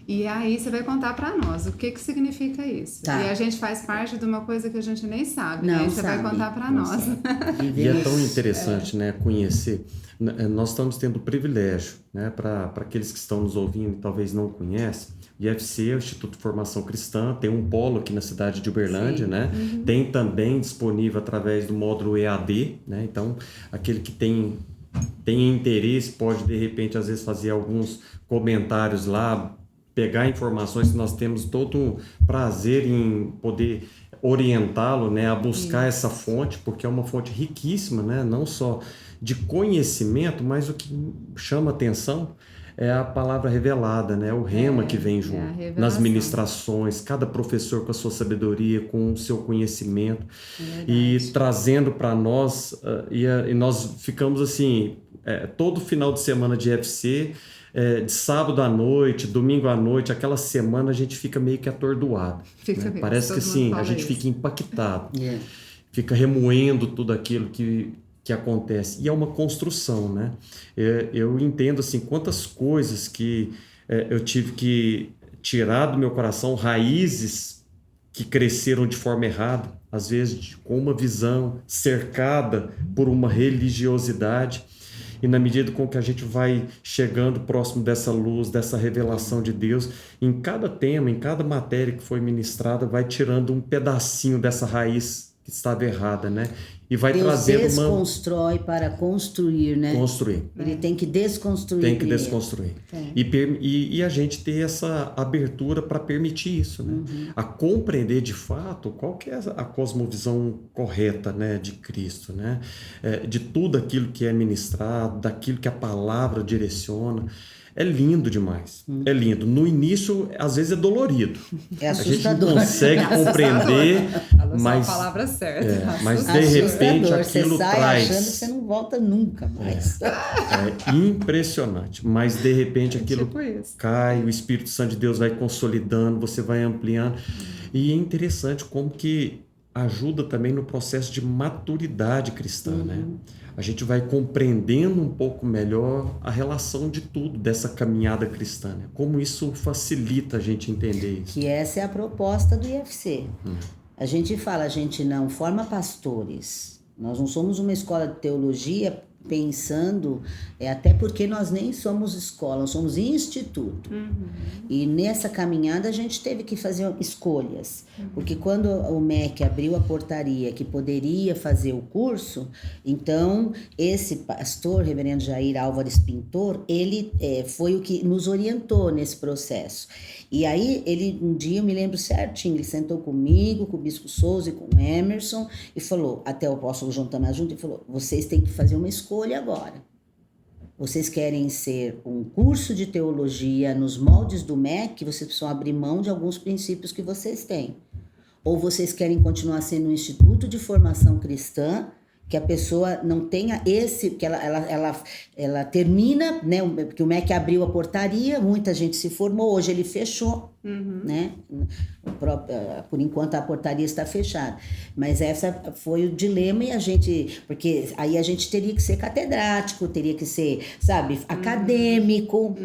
E aí você vai contar para nós o que significa isso. Tá. E a gente faz parte de uma coisa que a gente nem sabe, Não né? E você sabe. vai contar para nós. E é tão interessante, né, conhecer. Nós estamos tendo o privilégio, né, para aqueles que estão nos ouvindo e talvez não conhecem, o IFC, o Instituto de Formação Cristã, tem um polo aqui na cidade de Uberlândia, né? Tem também disponível através do módulo EAD, né? Então, aquele que tem interesse pode, de repente, às vezes fazer alguns comentários lá, pegar informações que nós temos todo um prazer em poder orientá-lo, né, a buscar essa fonte, porque é uma fonte riquíssima, né, não só de conhecimento, mas o que chama atenção é a palavra revelada, né, o rema que vem junto, nas ministrações, cada professor com a sua sabedoria, com o seu conhecimento, e trazendo para nós, e nós ficamos assim, todo final de semana de IFC, de sábado à noite, domingo à noite, aquela semana a gente fica meio que atordoado. Né? Parece que assim, a gente fica impactado, fica remoendo tudo aquilo que acontece. E é uma construção, né? Eu entendo assim, quantas coisas que eu tive que tirar do meu coração, raízes que cresceram de forma errada, às vezes com uma visão cercada por uma religiosidade. E na medida com que a gente vai chegando próximo dessa luz, dessa revelação de Deus, em cada tema, em cada matéria que foi ministrada, vai tirando um pedacinho dessa raiz que estava errada, né? E vai Deus trazendo desconstrói para construir, né? Construir. Ele tem que desconstruir. Tem que desconstruir. E a gente ter essa abertura para permitir isso, né? A compreender de fato qual que é a cosmovisão correta, né, de Cristo, né? De tudo aquilo que é ministrado, daquilo que a palavra direciona. É lindo demais. É lindo. No início, às vezes é dolorido. É assustador. A gente não consegue compreender, mas a palavra certa. mas de repente aquilo você sai traz. achando que você não volta nunca mais. É impressionante. Mas de repente aquilo tipo cai, o Espírito Santo de Deus vai consolidando, você vai ampliando. E é interessante como que ajuda também no processo de maturidade cristã, né? A gente vai compreendendo um pouco melhor a relação de tudo dessa caminhada cristã, né? Como isso facilita a gente entender isso. Que essa é a proposta do IFC. A gente fala, a gente não forma pastores. Nós não somos uma escola de teologia pensando, até porque nós nem somos escola, nós somos instituto. E nessa caminhada a gente teve que fazer escolhas, porque quando o MEC abriu a portaria que poderia fazer o curso, então esse pastor, reverendo Jair Álvares Pintor, ele foi o que nos orientou nesse processo. E aí, um dia eu me lembro certinho, ele sentou comigo, com o Bispo Souza e com o Emerson, e falou, até o apóstolo João também junto, ele falou, vocês têm que fazer uma escolha agora. Vocês querem ser um curso de teologia nos moldes do MEC, vocês precisam abrir mão de alguns princípios que vocês têm. Ou vocês querem continuar sendo um instituto de formação cristã, que a pessoa não tenha que ela termina, né? Porque o MEC abriu a portaria, muita gente se formou, hoje ele fechou, né? Por enquanto a portaria está fechada. Mas essa foi o dilema porque aí a gente teria que ser catedrático, teria que ser, sabe, acadêmico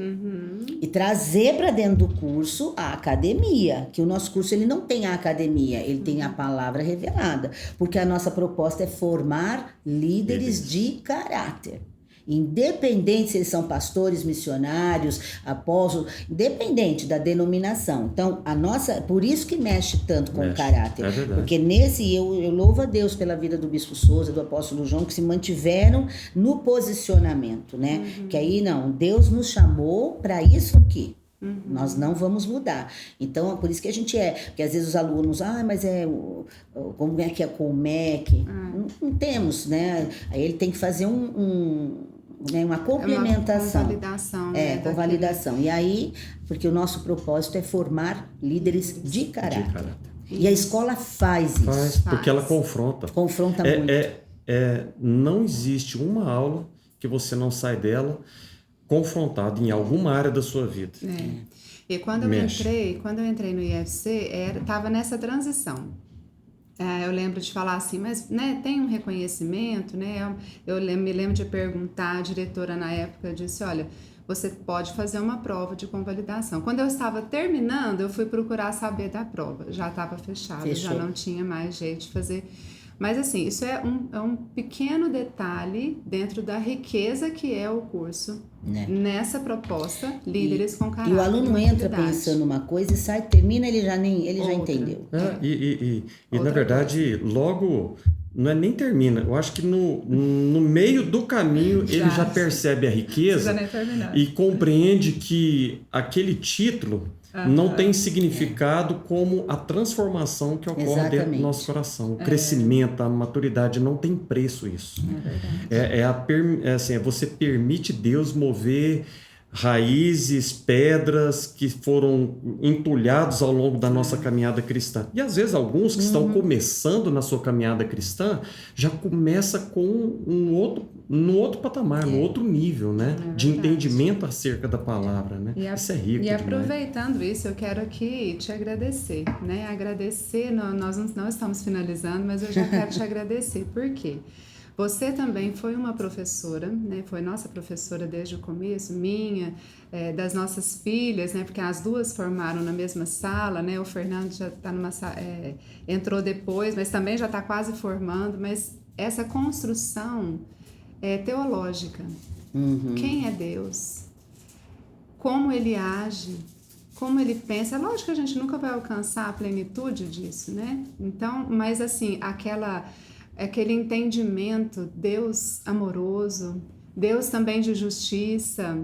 e trazer para dentro do curso a academia, que o nosso curso ele não tem a academia, ele tem a palavra revelada, porque a nossa proposta é formar líderes de caráter. Independente se eles são pastores, missionários, apóstolos, independente da denominação. Então, por isso que mexe tanto com o caráter. Porque eu louvo a Deus pela vida do Bispo Souza, do apóstolo João, que se mantiveram no posicionamento, né? Que aí, não, Deus nos chamou para isso aqui. Nós não vamos mudar. Então, por isso que a gente porque às vezes os alunos, mas como é que é com o MEC? Não temos, né? Aí ele tem que fazer uma complementação. Uma convalidação. Convalidação. E aí, porque o nosso propósito é formar líderes de caráter. E a escola faz isso. Porque ela confronta. Confronta muito. Não existe uma aula que você não sai dela confrontado em alguma área da sua vida. E quando eu entrei no IFC, estava nessa transição. Eu lembro de falar assim, mas né, tem um reconhecimento, né? Me lembro de perguntar, a diretora na época disse, olha, você pode fazer uma prova de convalidação. Quando eu estava terminando, eu fui procurar saber da prova. Já estava fechado, já não tinha mais jeito de fazer. Mas assim, isso é um pequeno detalhe dentro da riqueza que é o curso, né? Nessa proposta, Líderes com Caráter. E o aluno entra pensando uma coisa e sai, termina, ele já entendeu. Na verdade, logo, não é nem termina, eu acho que no meio do caminho ele já percebe a riqueza e compreende que aquele título não tem significado como a transformação que ocorre dentro do nosso coração. O crescimento, a maturidade, não tem preço isso. Você permite Deus mover raízes, pedras que foram entulhados ao longo da nossa caminhada cristã. E às vezes alguns que estão começando na sua caminhada cristã já começa com um outro patamar, no outro nível, né? De entendimento acerca da palavra, né? Isso é rico. E aproveitando isso, eu quero aqui te agradecer, né? Agradecer, nós não estamos finalizando, mas eu já quero te agradecer. Por quê? Você também foi uma professora, né? Foi nossa professora desde o começo, minha, das nossas filhas, né? Porque as duas formaram na mesma sala, né? O Fernando já está entrou depois, mas também já está quase formando. Mas essa construção teológica, quem é Deus? Como Ele age? Como Ele pensa? É lógico que a gente nunca vai alcançar a plenitude disso, né? Então, mas assim, aquele entendimento, Deus amoroso, Deus também de justiça,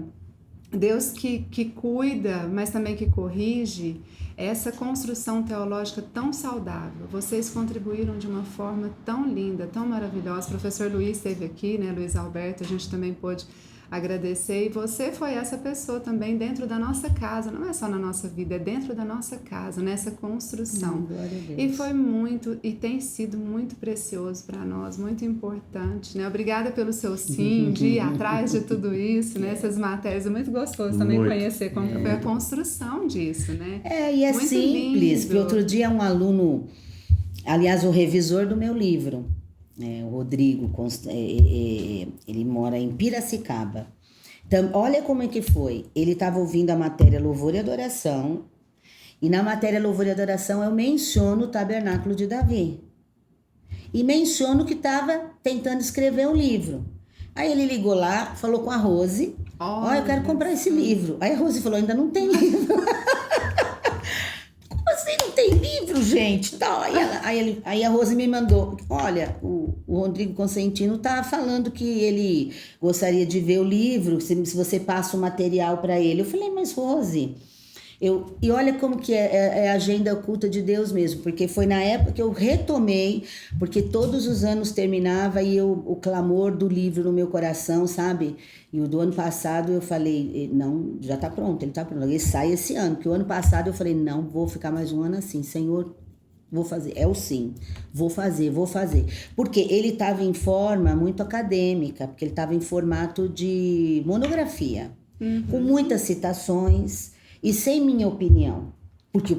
Deus que cuida, mas também que corrige, essa construção teológica tão saudável. Vocês contribuíram de uma forma tão linda, tão maravilhosa. O professor Luiz esteve aqui, né, Luiz Alberto, a gente também pôde agradecer, e você foi essa pessoa também dentro da nossa casa, não é só na nossa vida, é dentro da nossa casa, nessa construção. E foi muito, e tem sido muito precioso para nós, muito importante, né? Obrigada pelo seu sim, de ir atrás de tudo isso, né? Essas matérias, é muito gostoso também conhecer como foi a construção disso, né? E é muito simples, que outro dia um aluno, aliás, o revisor do meu livro, o Rodrigo, ele mora em Piracicaba. Então, olha como é que foi. Ele estava ouvindo a matéria Louvor e Adoração, e na matéria Louvor e Adoração eu menciono o Tabernáculo de Davi. E menciono que estava tentando escrever um livro. Aí ele ligou lá, falou com a Rose, eu quero comprar esse livro. Aí a Rose falou, ainda não tem livro. Assim, não tem livro, gente. Tá, aí a Rose me mandou, olha, o Rodrigo Consentino tá falando que ele gostaria de ver o livro, se você passa o material para ele. Eu falei, mas Rose, e olha como que é a agenda oculta de Deus mesmo, porque foi na época que eu retomei, porque todos os anos terminava e o clamor do livro no meu coração, sabe? E o do ano passado eu falei, não, já tá pronto, ele tá pronto, ele sai esse ano, porque o ano passado eu falei, não, vou ficar mais um ano assim, Senhor, vou fazer, é o sim, vou fazer, porque ele estava em forma muito acadêmica, porque ele estava em formato de monografia, com muitas citações, e sem minha opinião, porque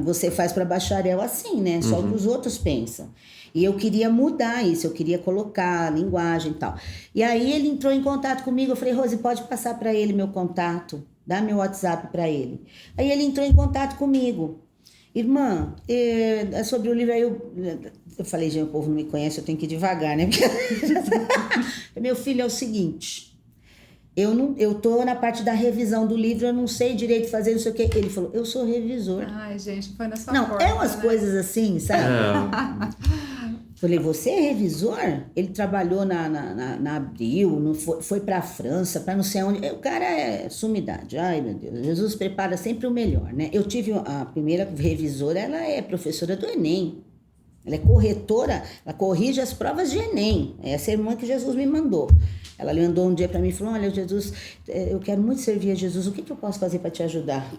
você faz para bacharel assim, né? Só o que os outros pensam. E eu queria mudar isso, eu queria colocar a linguagem e tal. E aí ele entrou em contato comigo, eu falei, Rose, pode passar para ele meu contato, dá meu WhatsApp para ele. Aí ele entrou em contato comigo. Irmã, sobre o livro, aí eu falei, gente, o povo não me conhece, eu tenho que ir devagar, né? Meu filho, é o seguinte... Eu tô na parte da revisão do livro, eu não sei direito fazer, não sei o que. Ele falou, eu sou revisor. Ai, gente, foi na sua porta, umas coisas assim, sabe? Falei, você é revisor? Ele trabalhou na Abril, foi pra França, pra não sei onde. O cara é sumidade. Ai, meu Deus, Jesus prepara sempre o melhor, né? Eu tive a primeira revisora, ela é professora do Enem. Ela é corretora, ela corrige as provas de Enem. Essa é a irmã que Jesus me mandou. Ela mandou um dia para mim e falou, olha, Jesus, eu quero muito servir a Jesus, o que eu posso fazer para te ajudar?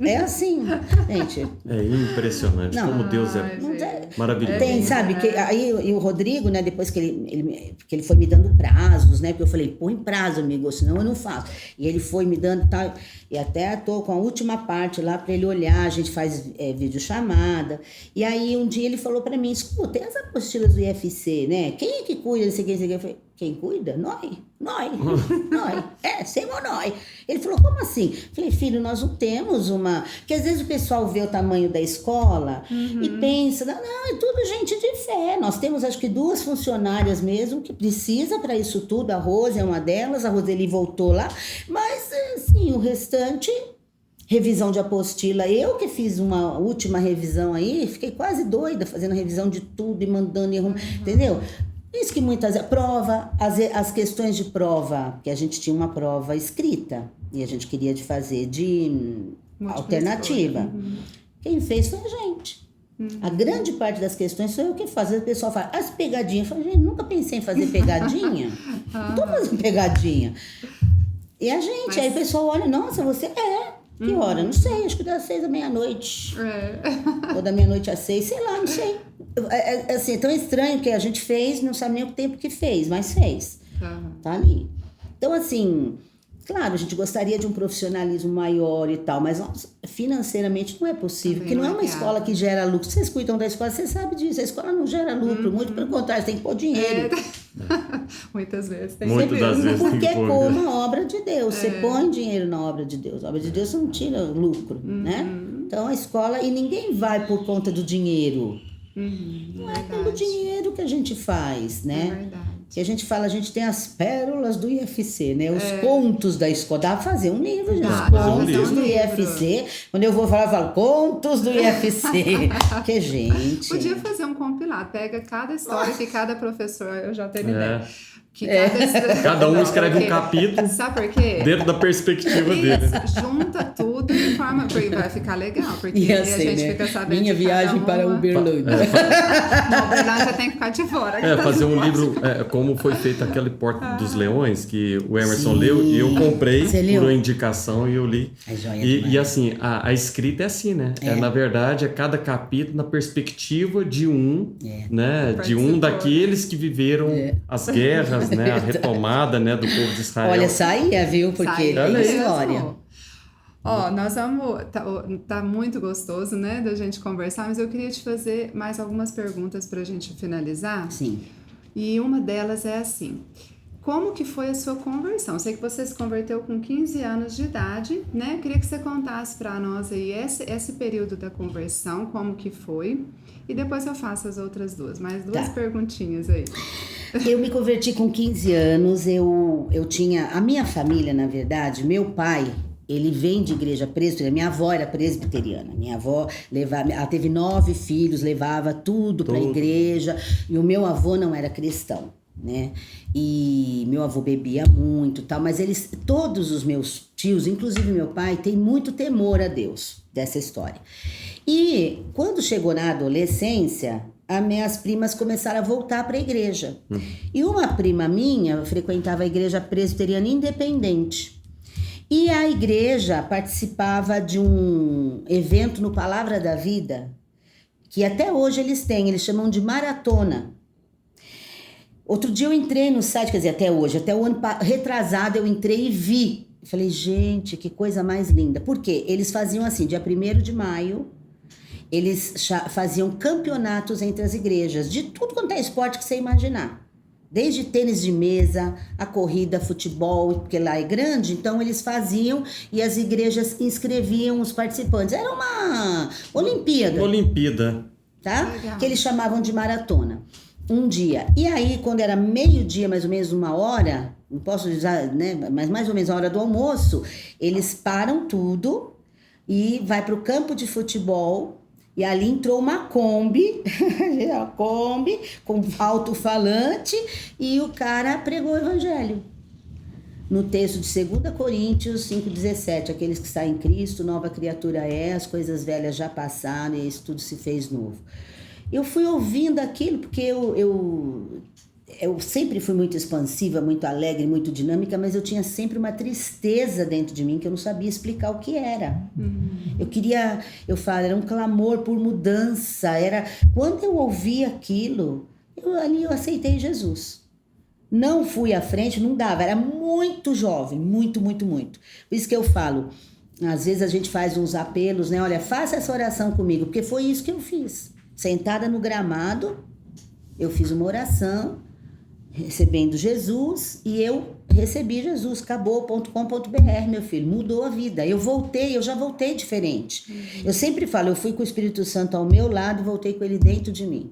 É assim, gente. É impressionante Não. como Deus é Não tem, maravilhoso. tem, sabe? Que, aí e o Rodrigo, né, depois que ele foi me dando prazos, né? Porque eu falei, põe prazo, amigo, senão eu não faço. E ele foi me dando tal. E até tô com a última parte lá para ele olhar, a gente faz videochamada. E aí um dia ele falou para mim, escuta, tem as apostilas do IFC, né? Quem é que cuida desse aqui? Eu falei, quem cuida? Nós. Seymour nós. Ele falou, como assim? Eu falei, filho, nós não temos uma... Porque às vezes o pessoal vê o tamanho da escola e pensa, não, é tudo gente de fé. Nós temos, acho que 2 funcionárias mesmo que precisa para isso tudo. A Rose é uma delas, a Roseli voltou lá. Mas, assim, o restante... Revisão de apostila, eu que fiz uma última revisão aí, fiquei quase doida fazendo revisão de tudo e mandando, entendeu? Isso que muitas vezes, prova, as questões de prova, que a gente tinha uma prova escrita e a gente queria de fazer de alternativa. Quem fez foi a gente. A grande parte das questões sou eu que faço. O pessoal fala, as pegadinhas. Eu falo, gente, nunca pensei em fazer pegadinha. Não tô fazendo pegadinha. E a gente, aí o pessoal olha, nossa, você que hora? Não sei, acho que das 6 à meia-noite. Ou da meia-noite às 6, sei lá, não sei. Assim, é tão estranho que a gente fez, não sabe nem o tempo que fez, mas fez. Tá ali. Então, assim, claro, a gente gostaria de um profissionalismo maior e tal, mas financeiramente não é possível, porque não é uma escola que gera lucro. Vocês cuidam da escola, vocês sabem disso, a escola não gera lucro, muito pelo contrário, tem que pôr dinheiro. Muitas vezes tem Muitas das vezes tem porque que pôr. é como a obra de Deus, você põe dinheiro na obra de Deus. A obra de Deus não tira lucro, né? Então a escola, e ninguém vai por conta do dinheiro. Não é pelo dinheiro que a gente faz, né? É verdade. Que a gente fala, a gente tem as pérolas do IFC, né? Os contos da escola. Dá pra fazer um livro, gente. Os contos do IFC. Quando eu vou falar, eu falo, contos do IFC. Que gente... Podia fazer um compilado. Pega cada história que cada professor... Eu já tenho ideia. Que cada um escreve um capítulo. Sabe por quê? Dentro da perspectiva dele. Junta tudo e forma... Porque vai ficar legal. Porque E a assim, gente né? fica sabendo Minha viagem para Uberlândia. Não, Uberlândia tem que ficar de fora. Fazer um livro, como foi feito aquele Porta dos Leões, que o Emerson leu, e eu comprei por uma indicação e eu li. É joia E assim, a escrita é assim, né? Na verdade, é cada capítulo na perspectiva de né? De um daqueles que viveram as guerras, né? A retomada, né? Do povo de Israel. Olha, saía, viu? Porque tem história. Nós vamos... Tá muito gostoso, né? Da gente conversar, mas eu queria te fazer mais algumas perguntas pra gente finalizar. Sim. E uma delas é assim... Como que foi a sua conversão? Sei que você se converteu com 15 anos de idade, né? Queria que você contasse para nós aí esse período da conversão, como que foi. E depois eu faço as outras duas, mais duas perguntinhas aí. Eu me converti com 15 anos, eu tinha... A minha família, na verdade, meu pai... Ele vem de igreja presbiteriana, minha avó era presbiteriana, minha avó ela teve 9 filhos, levava tudo para a igreja, e o meu avô não era cristão, né? E meu avô bebia muito, tal, mas todos os meus tios, inclusive meu pai, tem muito temor a Deus dessa história. E quando chegou na adolescência, as minhas primas começaram a voltar para a igreja. E uma prima minha frequentava a igreja presbiteriana independente. E a igreja participava de um evento no Palavra da Vida, que até hoje eles chamam de maratona. Outro dia eu entrei no site, quer dizer, até hoje, até o ano retrasado eu entrei e vi. Eu falei, gente, que coisa mais linda. Por quê? Eles faziam assim, dia 1º de maio, eles faziam campeonatos entre as igrejas, de tudo quanto é esporte que você imaginar. Desde tênis de mesa, a corrida, futebol, porque lá é grande, então eles faziam e as igrejas inscreviam os participantes. Era uma Olimpíada. Uma Olimpíada. Tá? Legal. Que eles chamavam de maratona. Um dia. E aí, quando era meio-dia, mais ou menos 1h, não posso dizer, né? Mas mais ou menos a hora do almoço, eles param tudo e vai para o campo de futebol. E ali entrou uma Kombi, a Kombi com alto-falante, e o cara pregou o evangelho. No texto de 2 Coríntios 5,17, aqueles que estão em Cristo, nova criatura é, as coisas velhas já passaram e isso tudo se fez novo. Eu fui ouvindo aquilo porque Eu sempre fui muito expansiva, muito alegre, muito dinâmica, mas eu tinha sempre uma tristeza dentro de mim que eu não sabia explicar o que era. Eu falo, era um clamor por mudança. Quando eu ouvi aquilo, ali eu aceitei Jesus. Não fui à frente, não dava, era muito jovem, muito. Por isso que eu falo, às vezes a gente faz uns apelos, né? Olha, faça essa oração comigo, porque foi isso que eu fiz. Sentada no gramado, eu fiz uma oração, recebendo Jesus, e eu recebi Jesus, acabou.com.br, meu filho, mudou a vida. Eu já voltei diferente. Eu sempre falo, eu fui com o Espírito Santo ao meu lado e voltei com ele dentro de mim.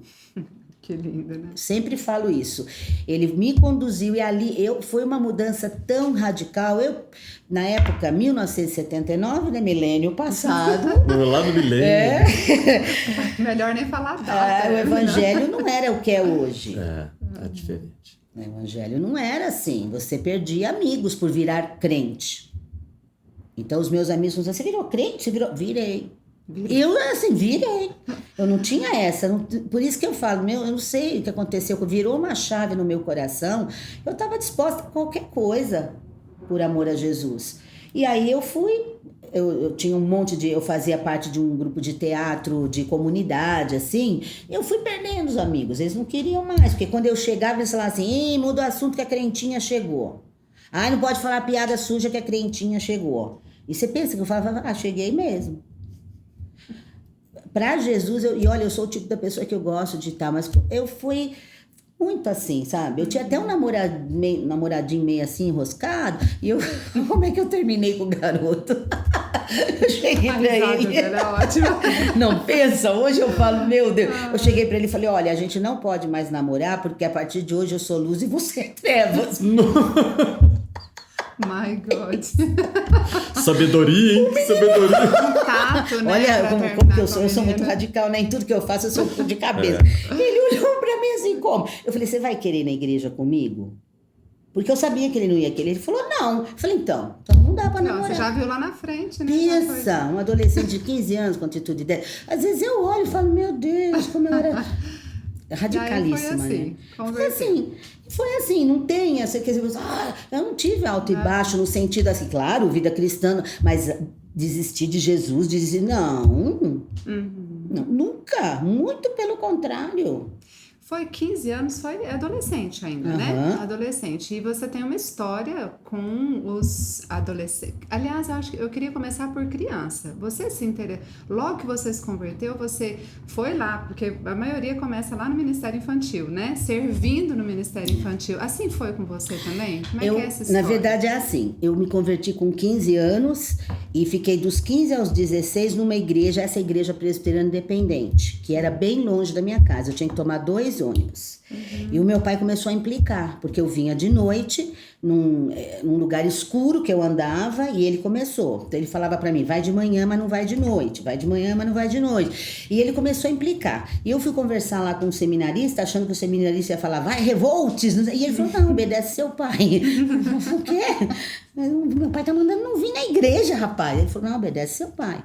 Que lindo, né? Sempre falo isso. Ele me conduziu e ali foi uma mudança tão radical. Na época, 1979, né, milênio passado. Lá no milênio. Melhor nem falar a data. O evangelho não era o que é hoje. É diferente. O evangelho não era assim. Você perdia amigos por virar crente. Então, os meus amigos diziam, você virou crente? Você virou? Virei. Eu, assim, virei. Eu não tinha essa. Por isso que eu falo, eu não sei o que aconteceu. Virou uma chave no meu coração. Eu estava disposta a qualquer coisa por amor a Jesus. E aí eu fui. Eu tinha eu fazia parte de um grupo de teatro, de comunidade, assim. Eu fui perdendo os amigos. Eles não queriam mais. Porque quando eu chegava, eles falavam assim, muda o assunto que a crentinha chegou. Não pode falar piada suja que a crentinha chegou. E você pensa que eu falava, cheguei mesmo. Para Jesus, olha, eu sou o tipo da pessoa que eu gosto de estar, mas eu fui muito assim, sabe? Eu tinha até um namoradinho meio assim, enroscado, e como é que eu terminei com o garoto? Eu cheguei pra ele. Era ótimo. Não, pensa, hoje eu falo, meu Deus. Eu cheguei pra ele e falei, olha, a gente não pode mais namorar, porque a partir de hoje eu sou luz e você é trevas. My God. Sabedoria, hein? Sabedoria. Contato, né? Olha, como que eu sou muito radical, né? Em tudo que eu faço, eu sou de cabeça. Ele olhou pra mim assim, como? Eu falei, você vai querer ir na igreja comigo? Porque eu sabia que ele não ia querer. Ele falou, não. Eu falei, então não dá pra namorar. Você já viu lá na frente, né? Pensa, um adolescente de 15 anos com atitude dela. Às vezes eu olho e falo, meu Deus, como eu era radicalíssima, foi assim, né? Foi assim, não tem essa quer dizer, eu não tive alto e baixo no sentido assim, claro, vida cristã, mas desistir de Jesus, não, nunca, muito pelo contrário. Foi 15 anos, foi adolescente ainda, né? Adolescente. E você tem uma história com os adolescentes. Aliás, eu queria começar por criança. Você se interessou. Logo que você se converteu, você foi lá, porque a maioria começa lá no Ministério Infantil, né? Servindo no Ministério Infantil. Assim foi com você também? Como é que é essa história? Na verdade é assim, eu me converti com 15 anos e fiquei dos 15 aos 16 numa igreja, essa igreja presbiteriana independente, que era bem longe da minha casa. Eu tinha que tomar 2 ônibus. E o meu pai começou a implicar, porque eu vinha de noite, num lugar escuro que eu andava, e ele começou. Então ele falava pra mim, vai de manhã, mas não vai de noite. Vai de manhã, mas não vai de noite. E ele começou a implicar. E eu fui conversar lá com um seminarista, achando que o seminarista ia falar, vai, revoltes. E ele falou, não, obedece seu pai. O quê? Meu pai tá mandando não vir na igreja, rapaz. Ele falou, não, obedece seu pai.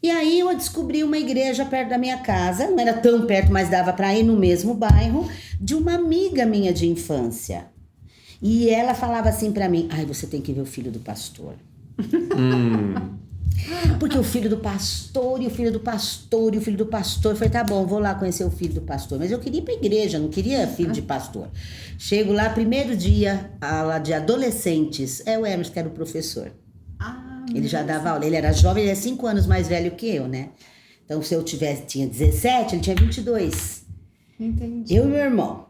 E aí eu descobri uma igreja perto da minha casa, não era tão perto, mas dava para ir no mesmo bairro, de uma amiga minha de infância. E ela falava assim para mim, você tem que ver o filho do pastor. Porque o filho do pastor, e o filho do pastor, e o filho do pastor. Eu falei, tá bom, vou lá conhecer o filho do pastor. Mas eu queria ir pra igreja, não queria filho de pastor. Chego lá, primeiro dia, aula de adolescentes, o Emerson, que era o professor. Ele já dava aula, ele era jovem, ele é 5 anos mais velho que eu, né? Então, se eu tinha 17, ele tinha 22. Entendi. Eu e meu irmão.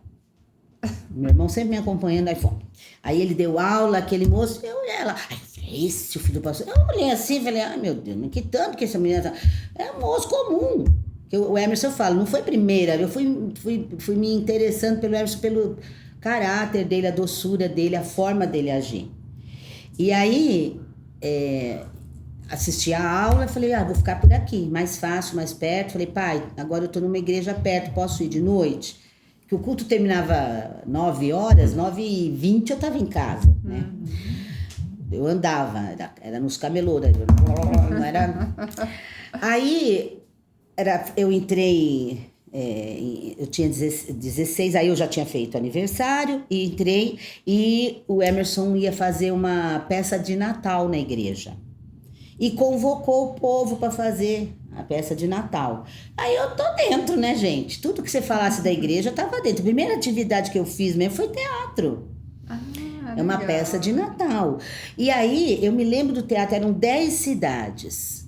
Meu irmão sempre me acompanhando, aí fomos. Aí ele deu aula, aquele moço, eu olhei lá. Esse o filho do pastor. Eu olhei assim e falei, meu Deus, mas que tanto que essa menina tá... É um moço comum. O Emerson, eu falo, não foi primeira, eu fui me interessando pelo Emerson, pelo caráter dele, a doçura dele, a forma dele agir. E aí... assisti a aula, falei, vou ficar por aqui, mais fácil, mais perto. Falei, pai, agora eu tô numa igreja perto, posso ir de noite? Que o culto terminava 9 horas, 9h20 eu tava em casa, né? Eu andava, era nos camelô, não era... Aí, eu entrei Eu tinha 16, aí eu já tinha feito aniversário e entrei, e o Emerson ia fazer uma peça de Natal na igreja. E convocou o povo para fazer a peça de Natal. Aí eu tô dentro, né, gente? Tudo que você falasse da igreja, eu tava dentro. A primeira atividade que eu fiz mesmo foi teatro. É uma legal. peça de Natal. E aí, eu me lembro do teatro, eram 10 cidades.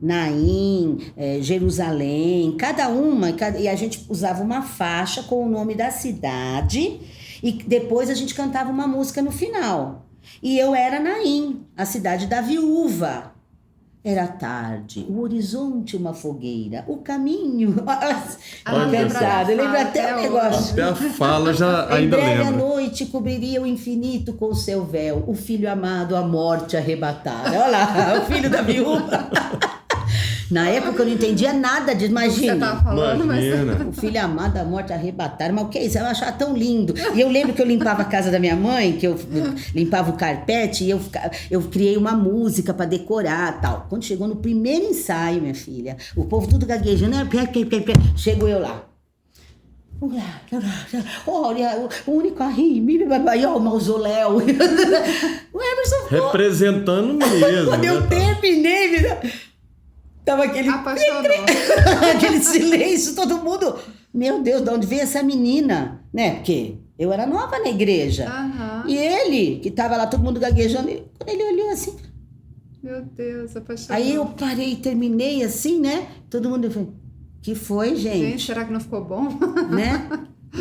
Naim, Jerusalém, cada uma, e a gente usava uma faixa com o nome da cidade, e depois a gente cantava uma música no final. E eu era Naim, a cidade da viúva. Era tarde, o horizonte uma fogueira, o caminho... Olha, eu lembro até o negócio. Até a fala já Em ainda breve a lembra. noite cobriria o infinito com seu véu, o filho amado a morte arrebatar. Olha lá, o filho da viúva. Na época eu não entendia nada disso, Você imagina. tava falando, mas... Imagina. O filho amado a morte arrebatar. Mas o que é isso? Eu achava tão lindo. E eu lembro que eu limpava a casa da minha mãe, que eu limpava o carpete, e eu criei uma música para decorar e tal. Quando chegou no primeiro ensaio, minha filha, o povo tudo gaguejando, chego eu lá. Olha, o único a rir, o mausoléu. O Emerson falou. Representando mesmo. Quando eu né? terminei, tava aquele Apaixonou. aquele silêncio, todo mundo. Meu Deus, de onde veio essa menina? Né? Porque eu era nova na igreja. Aham. E ele, que tava lá, todo mundo gaguejando, quando ele olhou assim. Meu Deus, apaixonou. Aí eu parei e terminei assim, né? Todo mundo falou, que foi, Gente, gente? será que não ficou bom? Né?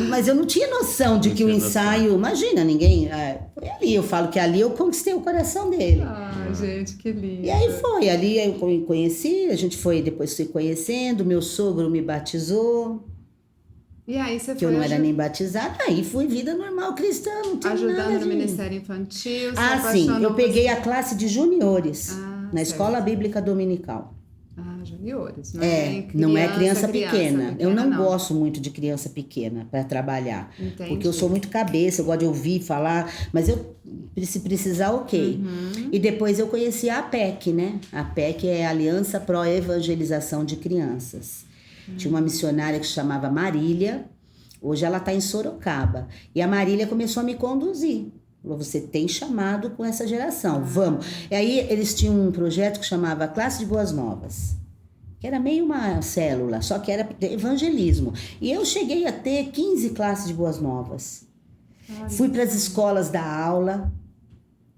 Mas eu não tinha noção de Não que o tinha noção. ensaio, imagina, ninguém. Foi ali, eu falo que ali eu conquistei o coração dele. Ah, gente, que lindo. E aí foi, ali eu conheci, a gente foi depois se conhecendo, meu sogro me batizou, E aí você que eu foi não era nem batizada, aí foi vida normal cristã, não tinha ajudando nada no de... Ministério Infantil. se Ah, sim, apaixonou eu peguei por- a classe de juniores Ah, na certo. Escola Bíblica Dominical. Ah, juniores. Não Não é criança pequena. Eu não não. gosto muito de criança pequena para trabalhar. Entendi. Porque eu sou muito cabeça, eu gosto de ouvir, falar, mas eu, se precisar, ok. Uhum. E depois eu conheci a APEC, né? A APEC é a Aliança Pro Evangelização de Crianças. Tinha uma missionária que se chamava Marília, hoje ela está em Sorocaba. E a Marília começou a me conduzir. Falou, você tem chamado com essa geração, vamos. E aí eles tinham um projeto que chamava Classe de Boas Novas, que era meio uma célula, só que era de evangelismo. E eu cheguei a ter 15 classes de Boas Novas. Olha. Fui para as escolas dar aula,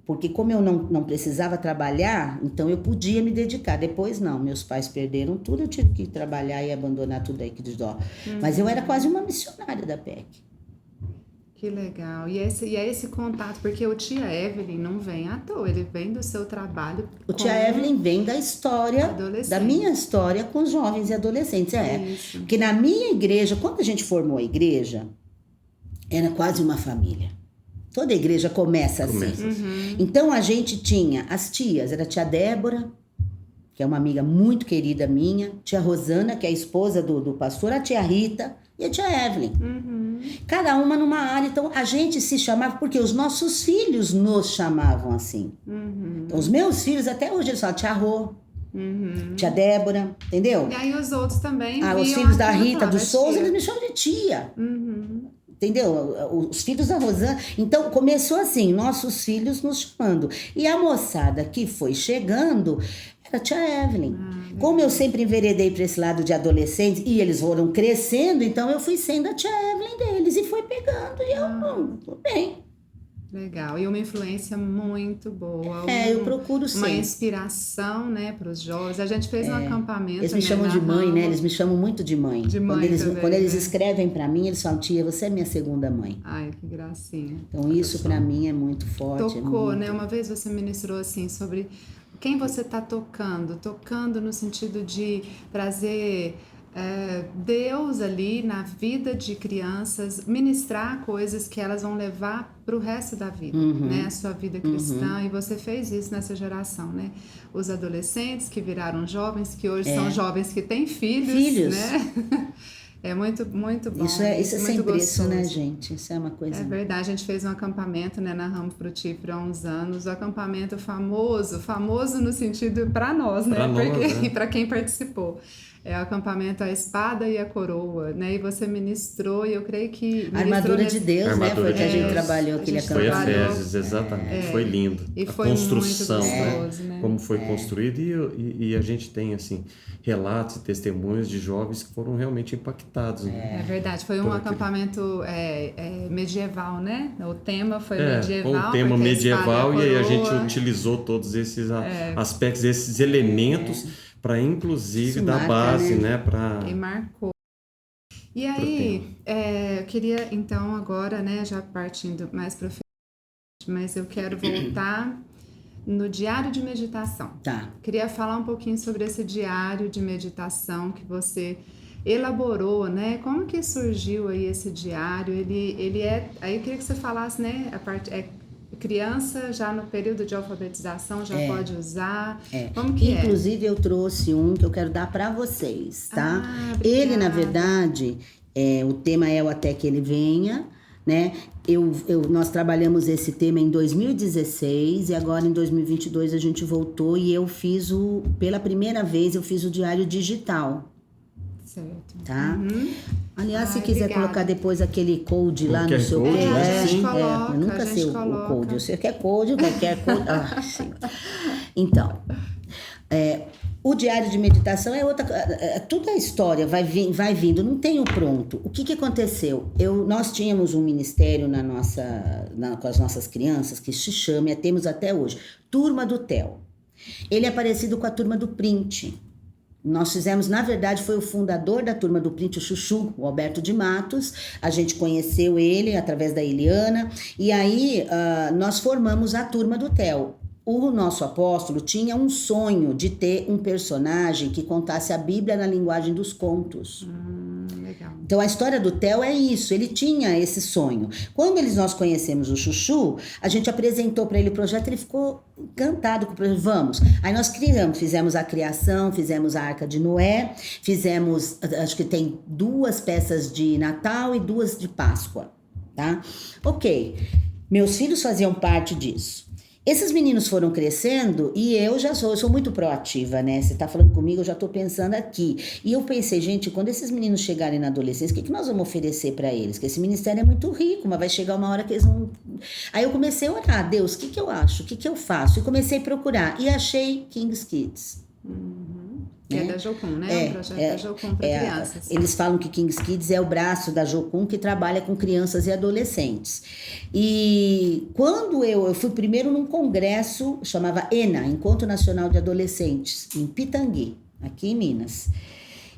porque como eu não precisava trabalhar, então eu podia me dedicar. Depois não, meus pais perderam tudo, eu tive que trabalhar e abandonar tudo aí que de dó. Mas eu era quase uma missionária da PEC. Que legal. E é esse contato, porque o tia Evelyn não vem à toa, ele vem do seu trabalho. O tia Evelyn vem da história, Adolescente. da minha história com jovens e adolescentes. Isso. Porque na minha igreja, quando a gente formou a igreja, era quase uma família. Toda igreja começa assim. Começa. Então a gente tinha as tias, era a tia Débora, que é uma amiga muito querida minha, tia Rosana, que é a esposa do pastor, a tia Rita e a tia Evelyn. Cada uma numa área. Então a gente se chamava, porque os nossos filhos nos chamavam assim. Então os meus filhos, até hoje, eles falam tia Rô, tia Débora, entendeu? E aí os outros também Os viam filhos da aquilo e Rita, falavam, do Souza, tia. eles me chamam de tia. Uhum. Entendeu? Os filhos da Rosana. Então, começou assim, nossos filhos nos chamando. E a moçada que foi chegando era a tia Evelyn. Como eu sempre enveredei para esse lado de adolescentes e eles foram crescendo, então eu fui sendo a tia Evelyn deles e foi pegando. E eu, tudo bem. Legal. E uma influência muito boa. Eu procuro Uma ser. inspiração, né, para os jovens. A gente fez um acampamento. Eles me né, chamam na de mãe, Rama. né? Eles me chamam muito de mãe. De mãe também, quando eles né? escrevem para mim, eles falam, tia, você é minha segunda mãe. Ai, que gracinha. Então, isso para mim é muito forte. Tocou, é muito... né? Uma vez você ministrou assim sobre quem você está tocando. Tocando no sentido de trazer Deus ali na vida de crianças, ministrar coisas que elas vão levar para o resto da vida, né? A sua vida cristã. E você fez isso nessa geração, né? Os adolescentes que viraram jovens, que hoje são jovens que têm filhos. Né? É muito, muito bom. Isso é sem muito preço, né, gostoso. gente? Isso é uma coisa... É verdade, a gente fez um acampamento, né, na Ramo Frutífero há uns anos, o acampamento famoso no sentido para nós, né, Pra nós, porque né? e para quem participou. É o acampamento A Espada e a Coroa, né? E você ministrou, e eu creio que... A armadura de Deus, né? Foi que a gente trabalhou aquele Foi acampamento. Efésios, exatamente. Foi lindo. E A foi construção, muito gostoso, né? Como foi construído. E a gente tem, assim, relatos e testemunhos de jovens que foram realmente impactados. Né? É verdade. Foi um acampamento medieval, né? O tema foi com medieval. o tema porque a medieval, espada e e a aí a gente coroa, utilizou todos esses aspectos, esses elementos, para inclusive Isso dar marca, base, né? E marcou. E aí, eu queria então agora, né, já partindo mais para o final, mas eu quero voltar no diário de meditação. Tá. Queria falar um pouquinho sobre esse diário de meditação que você elaborou, né? Como que surgiu aí esse diário? Ele é... Aí eu queria que você falasse, né? A parte... criança já no período de alfabetização já pode usar? Como que Inclusive eu trouxe um que eu quero dar para vocês, tá? Ele, na verdade, o tema é o Até Que Ele Venha, né? Nós trabalhamos esse tema em 2016 e agora em 2022 a gente voltou e eu fiz pela primeira vez eu fiz o diário digital. Certo. Tá? Aliás, se quiser colocar depois aquele code lá no seu code, a gente coloca, eu nunca sei o code. Eu sei que é code, qualquer code. Então, o diário de meditação é outra. Tudo é história, vai vindo, não tem o pronto. O que aconteceu? Nós tínhamos um ministério com as nossas crianças que se chama, e temos até hoje, Turma do Theo. Ele é parecido com a Turma do Print. Nós fizemos, na verdade, foi o fundador da Turma do Print, o Chuchu, o Alberto de Matos. A gente conheceu ele através da Eliana. E aí, nós formamos a Turma do Theo. O nosso apóstolo tinha um sonho de ter um personagem que contasse a Bíblia na linguagem dos contos. Legal. Então, a história do Theo é isso, ele tinha esse sonho. Quando nós conhecemos o Chuchu, a gente apresentou para ele o projeto, ele ficou encantado com o projeto. Vamos. Aí nós fizemos a criação, fizemos a Arca de Noé, fizemos, acho que tem 2 peças de Natal e 2 de Páscoa, tá? Ok. Meus filhos faziam parte disso. Esses meninos foram crescendo e eu sou muito proativa, né? Você tá falando comigo, eu já tô pensando aqui. E eu pensei, gente, quando esses meninos chegarem na adolescência, o que nós vamos oferecer para eles? Porque esse ministério é muito rico, mas vai chegar uma hora que eles não... Aí eu comecei a orar, Deus, o que eu acho? O que eu faço? E comecei a procurar. E achei King's Kids. Que é da Jocum, né? O projeto da Jocum para crianças. Eles falam que King's Kids é o braço da Jocum que trabalha com crianças e adolescentes. E quando eu fui primeiro num congresso, chamava ENA, Encontro Nacional de Adolescentes, em Pitangui, aqui em Minas.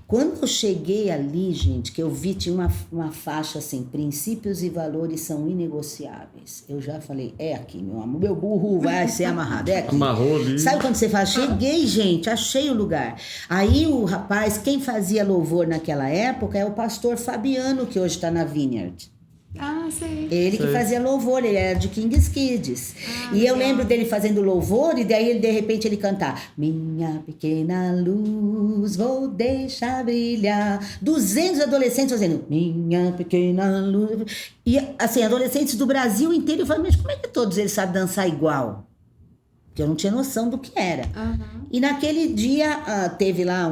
Quando eu cheguei ali, gente, que eu vi, tinha uma faixa assim, princípios e valores são inegociáveis. Eu já falei, é aqui, meu amor, meu burro vai ser amarrado, é aqui. Amarrou ali. Sabe quando você fala, cheguei, gente, achei o lugar. Aí o rapaz, quem fazia louvor naquela época é o pastor Fabiano, que hoje está na Vineyard. Ah, sei. Ele que fazia louvor, ele era de King's Kids. E eu lembro dele fazendo louvor, e daí de repente ele cantar Minha pequena luz vou deixar brilhar. 200 adolescentes fazendo Minha pequena luz. E assim, adolescentes do Brasil inteiro. Eu falei, mas como é que todos eles sabem dançar igual? Porque eu não tinha noção do que era. E naquele dia teve lá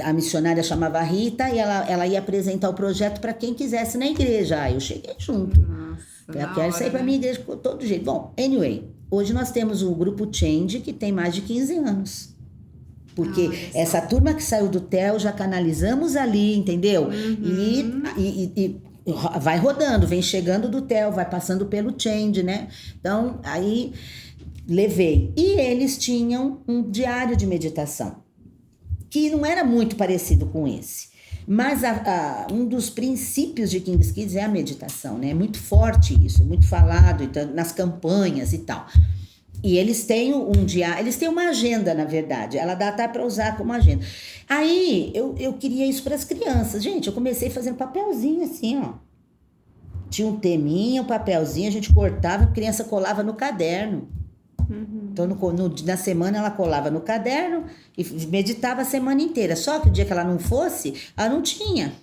a missionária chamava Rita e ela ia apresentar o projeto para quem quisesse na igreja. Aí eu cheguei junto. Eu quero sair para minha igreja de todo jeito. Bom, anyway, hoje nós temos o grupo Change que tem mais de 15 anos. Porque essa turma que saiu do Theo já canalizamos ali, entendeu? E vai rodando, vem chegando do Theo, vai passando pelo Change, né? Então, aí... levei. E eles tinham um diário de meditação, que não era muito parecido com esse. Mas um dos princípios de King's Kids é a meditação, né? É muito forte isso, é muito falado nas campanhas e tal. E eles têm um diário, eles têm uma agenda, na verdade. Ela dá até para usar como agenda. Aí, eu queria isso para as crianças. Gente, eu comecei fazendo papelzinho assim, ó. Tinha um teminha, um papelzinho, a gente cortava, a criança colava no caderno. Então, na semana ela colava no caderno e meditava a semana inteira. Só que o dia que ela não fosse, ela não tinha.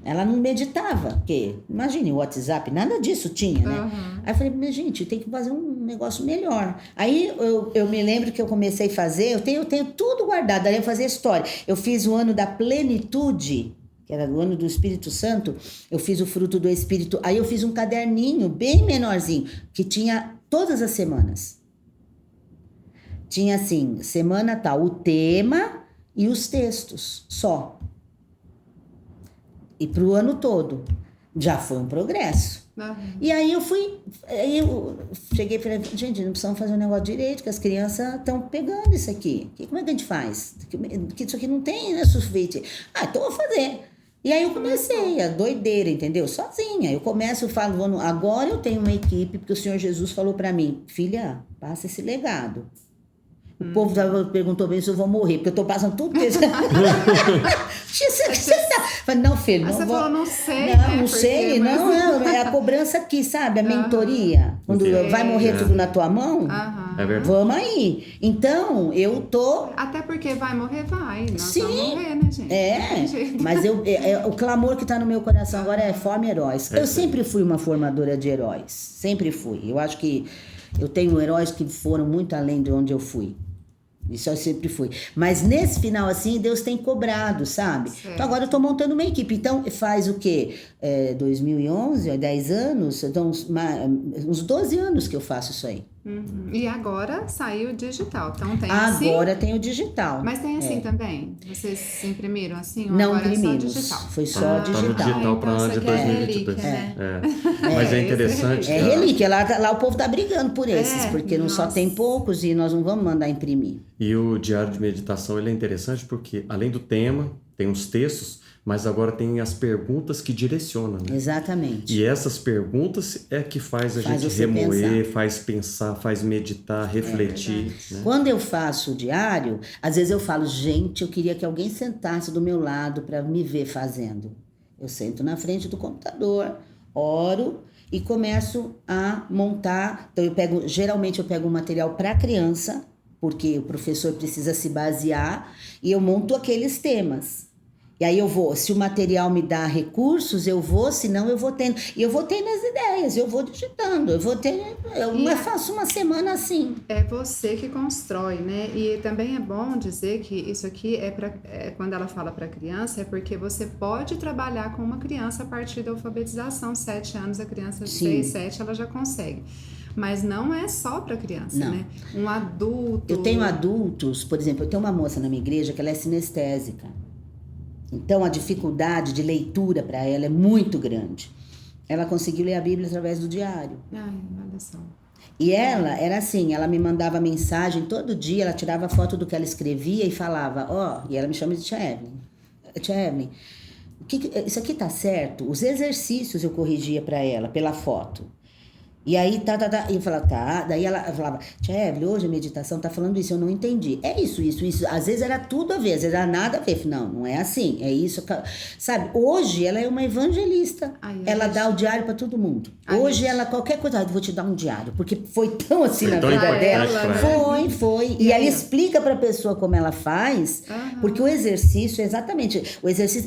Ela não meditava. Porque, imagine, o WhatsApp, nada disso tinha, né? Aí eu falei, mas gente, tem que fazer um negócio melhor. Aí eu me lembro que eu comecei a fazer, eu tenho tudo guardado, daí eu fazia história. Eu fiz o ano da plenitude, que era o ano do Espírito Santo, eu fiz o fruto do Espírito, aí eu fiz um caderninho bem menorzinho, que tinha todas as semanas. Tinha assim, semana tal, o tema e os textos, só. E para o ano todo. Já foi um progresso. E aí eu cheguei e falei, gente, não precisamos fazer um negócio direito, que as crianças estão pegando isso aqui. Como é que a gente faz? Que isso aqui não tem, né, sulfite. Então eu vou fazer. E aí eu comecei, a doideira, entendeu? Sozinha. Eu começo, eu falo, agora eu tenho uma equipe, porque o Senhor Jesus falou para mim, filha, passa esse legado. O povo perguntou bem se eu vou morrer, porque eu tô passando tudo isso. Você tá... Falei, não, filho, não você vou... falou, não sei, não, né? não sei, mas... não, é a cobrança aqui, sabe? A mentoria. Quando vai morrer tudo na tua mão, É verdade. vamos aí. Então, eu tô... Até porque vai morrer, vai. Nós Sim. vamos morrer, né, gente? Mas o clamor que tá no meu coração agora é forma heróis. Eu sempre fui uma formadora de heróis. Sempre fui. Eu acho que eu tenho heróis que foram muito além de onde eu fui. Isso eu sempre fui. Mas nesse final, assim, Deus tem cobrado, sabe? Certo. Então agora eu tô montando uma equipe. Então faz o quê? 2011, 10 anos? Então uns 12 anos que eu faço isso aí. Uhum. E agora saiu digital. Então tem Agora assim. tem o digital. Mas tem assim também? Vocês imprimiram assim? Ou Não agora imprimimos. É só digital? Foi só Tá digital. no digital para ano de Então, isso aqui é 2022. relíquia, né? Mas é interessante. É relíquia. Lá o povo tá brigando por esses, porque não só nossa. tem poucos e nós não vamos mandar imprimir. E o diário de meditação ele é interessante porque, além do tema, tem os textos, mas agora tem as perguntas que direcionam, né? Exatamente. E essas perguntas é que faz a gente você remoer, faz pensar, faz meditar, refletir. Né? Quando eu faço o diário, às vezes eu falo, gente, eu queria que alguém sentasse do meu lado para me ver fazendo. Eu sento na frente do computador, oro e começo a montar. Então geralmente eu pego um material para criança, porque o professor precisa se basear, e eu monto aqueles temas. E aí eu vou, se o material me dá recursos, eu vou, senão eu vou tendo. E eu vou tendo as ideias, eu vou digitando, eu faço uma semana assim. É você que constrói, né? E também é bom dizer que isso aqui quando ela fala para criança, é porque você pode trabalhar com uma criança a partir da alfabetização, 7 anos, a criança de 6, 7, ela já consegue. Mas não é só para criança, né? Um adulto... Eu tenho adultos, por exemplo, eu tenho uma moça na minha igreja que ela é sinestésica. Então, a dificuldade de leitura para ela é muito grande. Ela conseguiu ler a Bíblia através do diário. Ai, olha só. E ela era assim, ela me mandava mensagem todo dia, ela tirava foto do que ela escrevia e falava, e ela me chama de Tia Evelyn. Tia Evelyn, isso aqui tá certo? Os exercícios eu corrigia para ela, pela foto. E aí, e eu falava, daí ela falava, Tia Evelyn, hoje a meditação tá falando isso, eu não entendi. É isso. Às vezes era tudo a ver, às vezes era nada a ver. Não é assim, é isso. Sabe, hoje ela é uma evangelista. Ela dá o diário para todo mundo. Hoje ela, qualquer coisa, eu vou te dar um diário, porque foi tão assim na vida dela. Foi. E ela explica pra pessoa como ela faz, porque o exercício,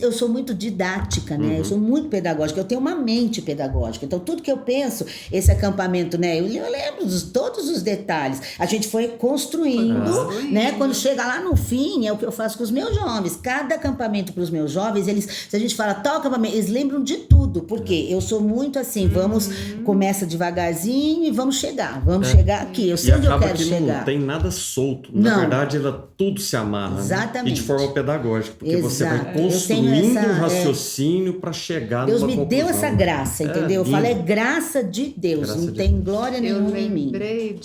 eu sou muito didática, né? Eu sou muito pedagógica, eu tenho uma mente pedagógica. Então, tudo que eu penso, esse acampamento, né? Eu lembro de todos os detalhes. A gente foi construindo, né? Quando chega lá no fim, é o que eu faço com os meus jovens. Cada acampamento para os meus jovens, se a gente fala tal acampamento, eles lembram de tudo. Porque eu sou muito assim, começa devagarzinho e vamos chegar aqui. Eu sei onde eu quero chegar. Não tem nada solto. Na verdade, tudo se amarra. Exatamente. Né? E de forma pedagógica. Porque você vai construindo um raciocínio para chegar Deus numa me conclusão. deu essa graça, entendeu? Eu falo, é graça de Deus. Não tem glória nenhuma em mim.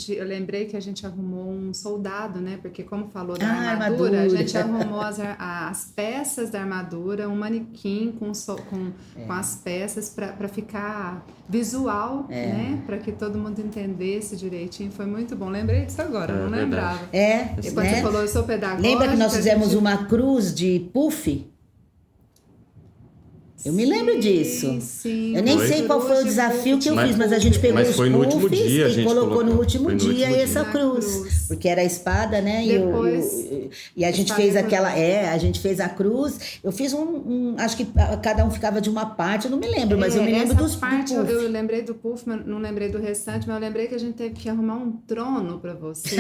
Eu lembrei que a gente arrumou um soldado, né? Porque como falou da armadura, a gente arrumou as peças da armadura, um manequim com as peças para ficar visual, né? Para que todo mundo entendesse direitinho. Foi muito bom. Lembrei disso agora, não lembrava. E quando você falou, eu sou pedagógica. Lembra que nós fizemos uma cruz de puff? Eu me lembro disso. Sim. Eu nem Foi. sei qual foi o desafio que eu fiz, mas a gente pegou Mas os foi no último puffs dia, a e gente colocou no último Foi no dia último essa dia. cruz. Porque era a espada, né? Depois, E a gente espada fez e aquela. cruz. A gente fez a cruz. Eu fiz acho que cada um ficava de uma parte, eu não me lembro, mas eu me lembro essa do parte puff. eu lembrei do puff, mas não lembrei do restante, mas eu lembrei que a gente teve que arrumar um trono pra você.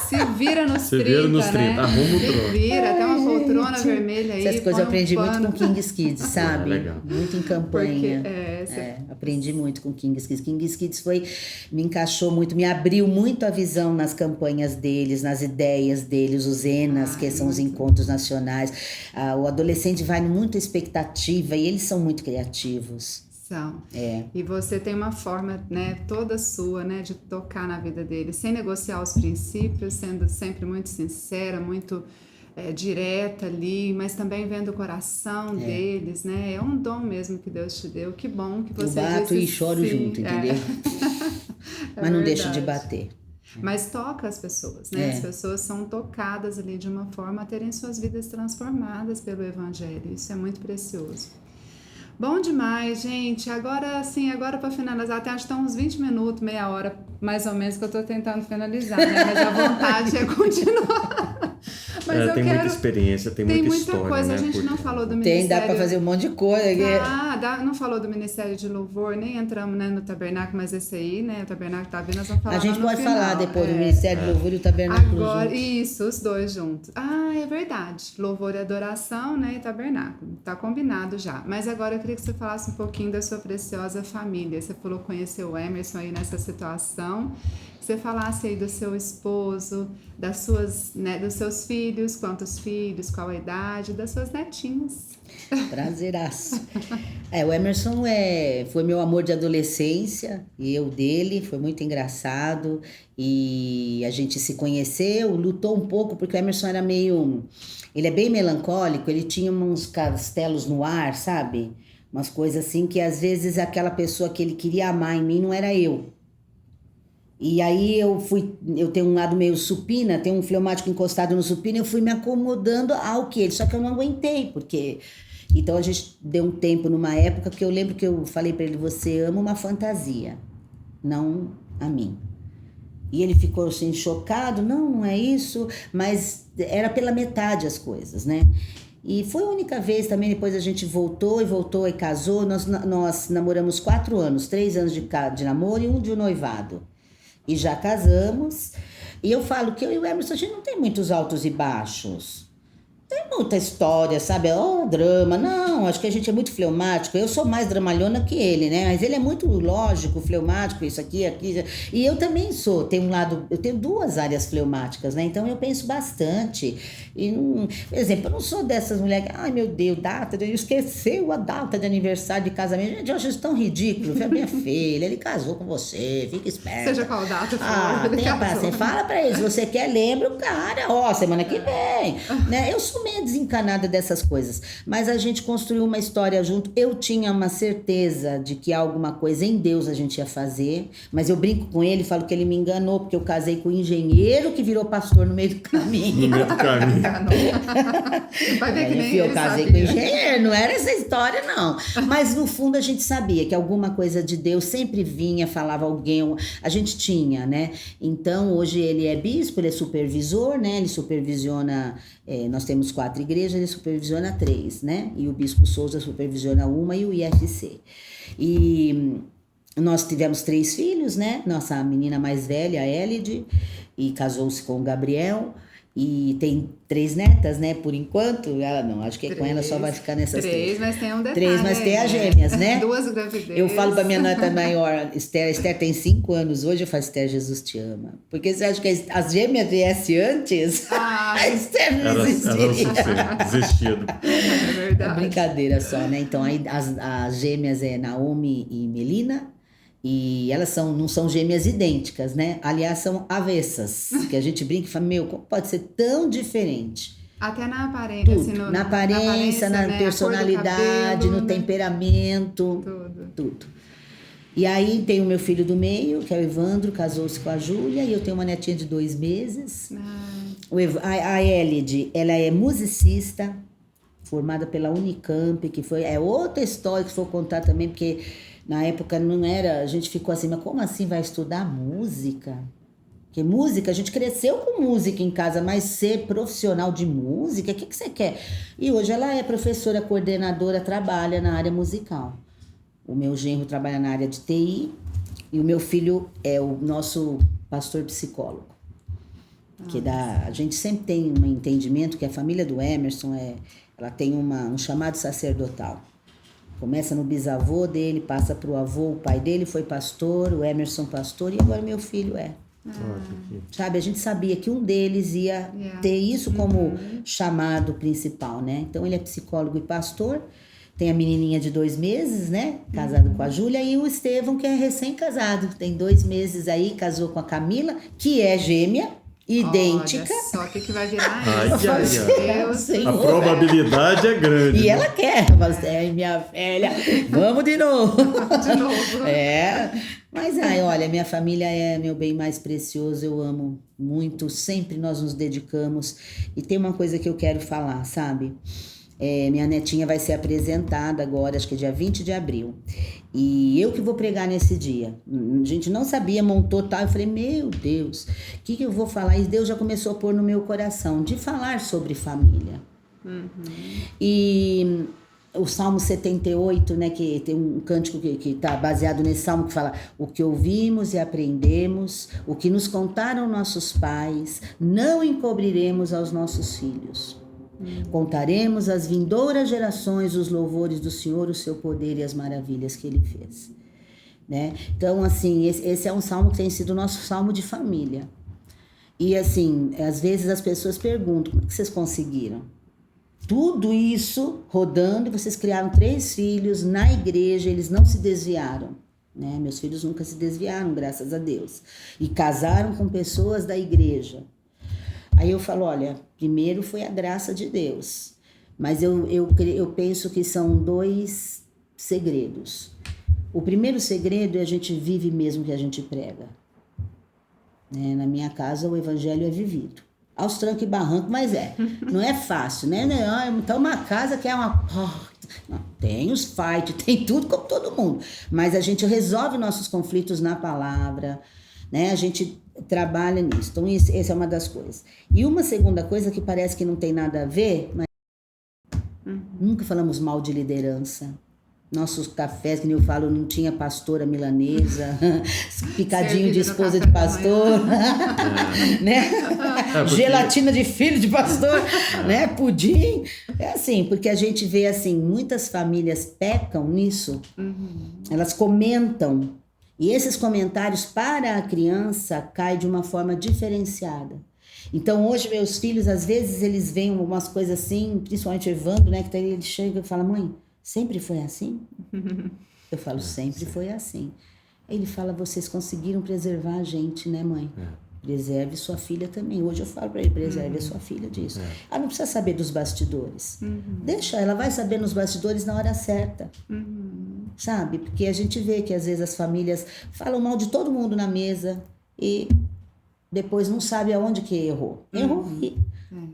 Se vira nos 30, vira nos 30, né? arruma o Se trono. vira, até uma poltrona Gente, vermelha aí. Essas coisas eu põe um aprendi muito pano. com King's Kids, sabe? legal. Muito em campanha. Porque, Aprendi muito com King's Kids. King's Kids me encaixou muito, me abriu muito a visão nas campanhas deles, nas ideias deles, os ENAs, que são os encontros nacionais. O adolescente vai muita expectativa e eles são muito criativos. São. É. E você tem uma forma, né, toda sua, né, de tocar na vida deles, sem negociar os princípios, sendo sempre muito sincera, muito direta ali, mas também vendo o coração deles, né? É um dom mesmo que Deus te deu. Que bom que você Eu bato disse e choro sim. junto, entendeu? Mas não deixo de bater. Mas toca as pessoas, né? As pessoas são tocadas ali de uma forma a terem suas vidas transformadas pelo Evangelho. Isso é muito precioso. Bom demais, gente. Agora, para finalizar, até acho que estão uns 20 minutos, meia hora, mais ou menos, que eu estou tentando finalizar, né? Mas a vontade é continuar. Mas tem muita experiência, tem muita história, coisa, né? a gente não falou do ministério. Dá para fazer um monte de coisa. Não falou do Ministério de Louvor, nem entramos, né, no Tabernáculo, mas esse aí, né, o Tabernáculo tá vindo, nós vamos falar. A gente no pode final. falar depois do Ministério de Louvor e o Tabernáculo Agora, juntos. isso, os dois juntos. É verdade. Louvor e adoração, né, e Tabernáculo. Tá combinado já. Mas agora eu queria que você falasse um pouquinho da sua preciosa família. Você falou que conheceu o Emerson aí nessa situação. Que você falasse aí do seu esposo, das suas, né, dos seus filhos, quantos filhos, qual a idade, das suas netinhas. Prazeraço. O Emerson foi meu amor de adolescência, e eu dele, foi muito engraçado. E a gente se conheceu, lutou um pouco, porque o Emerson era ele é bem melancólico, ele tinha uns castelos no ar, sabe? Umas coisas assim que às vezes aquela pessoa que ele queria amar em mim não era eu. E aí eu tenho um lado meio supina, tenho um fleumático encostado no supina, eu fui me acomodando ao que ele, só que eu não aguentei, porque... Então a gente deu um tempo numa época que eu lembro que eu falei pra ele, você ama uma fantasia, não a mim. E ele ficou assim, chocado, não é isso, mas era pela metade as coisas, né? E foi a única vez também, depois a gente voltou e casou, nós namoramos 4 anos, 3 anos de namoro e 1 de noivado. E já casamos, e eu falo que eu e o Emerson, a gente não tem muitos altos e baixos. Tem muita história, sabe? Drama. Não, acho que a gente é muito fleumático. Eu sou mais dramalhona que ele, né? Mas ele é muito lógico, fleumático, isso aqui. E eu também sou. Eu tenho 2 áreas fleumáticas, né? Então eu penso bastante. E por exemplo, eu não sou dessas mulheres que, ai meu Deus, esqueceu a data de aniversário de casamento. Gente, eu acho isso tão ridículo. Foi a minha filha, ele casou com você, fica esperto. Seja qual data for. Tenha paciência. Fala pra ele, se você quer, lembra o cara. Semana que vem. Né? Eu sou meio desencanada dessas coisas, mas a gente construiu uma história junto. Eu tinha uma certeza de que alguma coisa em Deus a gente ia fazer, mas eu brinco com ele, falo que ele me enganou, porque eu casei com um engenheiro que virou pastor no meio do caminho. No meio do caminho. Vai ver que nem ele Eu casei com engenheiro, não era essa história não, mas no fundo a gente sabia que alguma coisa de Deus sempre vinha, falava alguém, a gente tinha, né? Então hoje ele é bispo, ele é supervisor, né? Ele supervisiona, nós temos 4 igrejas, ele supervisiona 3, né? E o Bispo Souza supervisiona 1 e o IFC. E nós tivemos 3 filhos, né? Nossa menina mais velha, a Elide, e casou-se com o Gabriel. E tem 3 netas, né? Por enquanto, ela não, acho que com ela só vai ficar nessas 3. Mas tem um detalhe. 3, mas tem as gêmeas, né? 2 gravidezes. Eu falo pra minha neta maior, Esther tem 5 anos hoje, eu falo, Esther, Jesus te ama. Porque você acha que as gêmeas viessem antes? A Esther não existiria. Desistido. É verdade. É brincadeira só, né? Então, aí as gêmeas é Naomi e Melina. E elas não são gêmeas idênticas, né? Aliás, são avessas. Que a gente brinca e fala, como pode ser tão diferente? Até na aparência. Tudo. Assim, na aparência, na né? personalidade, Cabelo, no temperamento. Tudo. E aí tem o meu filho do meio, que é o Evandro, casou-se com a Júlia. E eu tenho uma netinha de 2 meses. A Elide, ela é musicista, formada pela Unicamp, que é outra história que se for contar também, porque na época não era, a gente ficou assim, mas como assim vai estudar música? Porque música, a gente cresceu com música em casa, mas ser profissional de música, o que você quer? E hoje ela é professora, coordenadora, trabalha na área musical. O meu genro trabalha na área de TI e o meu filho é o nosso pastor psicólogo. Que a gente sempre tem um entendimento que a família do Emerson ela tem um chamado sacerdotal. Começa no bisavô dele, passa para o avô, o pai dele foi pastor, o Emerson pastor e agora meu filho é. Sabe, a gente sabia que um deles ia ter isso como chamado principal, né? Então ele é psicólogo e pastor, tem a menininha de 2 meses, né? Casado com a Júlia, e o Estevão, que é recém-casado, tem 2 meses aí, casou com a Camila, que é gêmea, idêntica. Olha só o que vai virar Ai, isso. ai, Meu Deus. A probabilidade é grande. E ela quer, você é minha velha, vamos de novo. De novo. Mas olha, minha família é meu bem mais precioso, eu amo muito, sempre nós nos dedicamos. E tem uma coisa que eu quero falar, sabe? Minha netinha vai ser apresentada agora, acho que é dia 20 de abril. E eu que vou pregar nesse dia. A gente não sabia, montou tal. Eu falei, meu Deus, o que eu vou falar? E Deus já começou a pôr no meu coração de falar sobre família. E o Salmo 78, né, que tem um cântico que está baseado nesse salmo que fala: o que ouvimos e aprendemos, o que nos contaram nossos pais, não encobriremos aos nossos filhos. Contaremos às vindouras gerações os louvores do Senhor, o seu poder e as maravilhas que Ele fez. Né? Então, assim, esse é um salmo que tem sido o nosso salmo de família. E, assim, às vezes as pessoas perguntam, como é que vocês conseguiram? Tudo isso rodando, vocês criaram 3 filhos na igreja, eles não se desviaram. Né? Meus filhos nunca se desviaram, graças a Deus. E casaram com pessoas da igreja. Aí eu falo, olha, primeiro foi a graça de Deus, mas eu penso que são 2 segredos. O primeiro segredo é a gente vive mesmo que a gente prega. Né? Na minha casa o evangelho é vivido. Aos trancos e barrancos, mas não é fácil, né? Então uma casa que é uma porta. Não, tem os fights, tem tudo como todo mundo, mas a gente resolve nossos conflitos na palavra, né? A gente trabalha nisso. Então, essa é uma das coisas. E uma segunda coisa que parece que não tem nada a ver, mas nunca falamos mal de liderança. Nossos cafés, que nem eu falo, não tinha pastora milanesa, picadinho de esposa de pastor, né? Gelatina de filho de pastor, né? Pudim. É assim, porque a gente vê assim, muitas famílias pecam nisso, elas comentam. E esses comentários para a criança caem de uma forma diferenciada. Então, hoje, meus filhos, às vezes, eles veem umas coisas assim, principalmente o Evandro, né? Que ele chega e fala, mãe, sempre foi assim? Eu falo, sempre foi assim. Aí ele fala, vocês conseguiram preservar a gente, né, mãe? Preserve sua filha também. Hoje eu falo para ele, preserve a sua filha disso. Ela não precisa saber dos bastidores. Deixa, ela vai saber nos bastidores na hora certa. Sabe? Porque a gente vê que às vezes as famílias falam mal de todo mundo na mesa e depois não sabe aonde que errou. Errou aqui.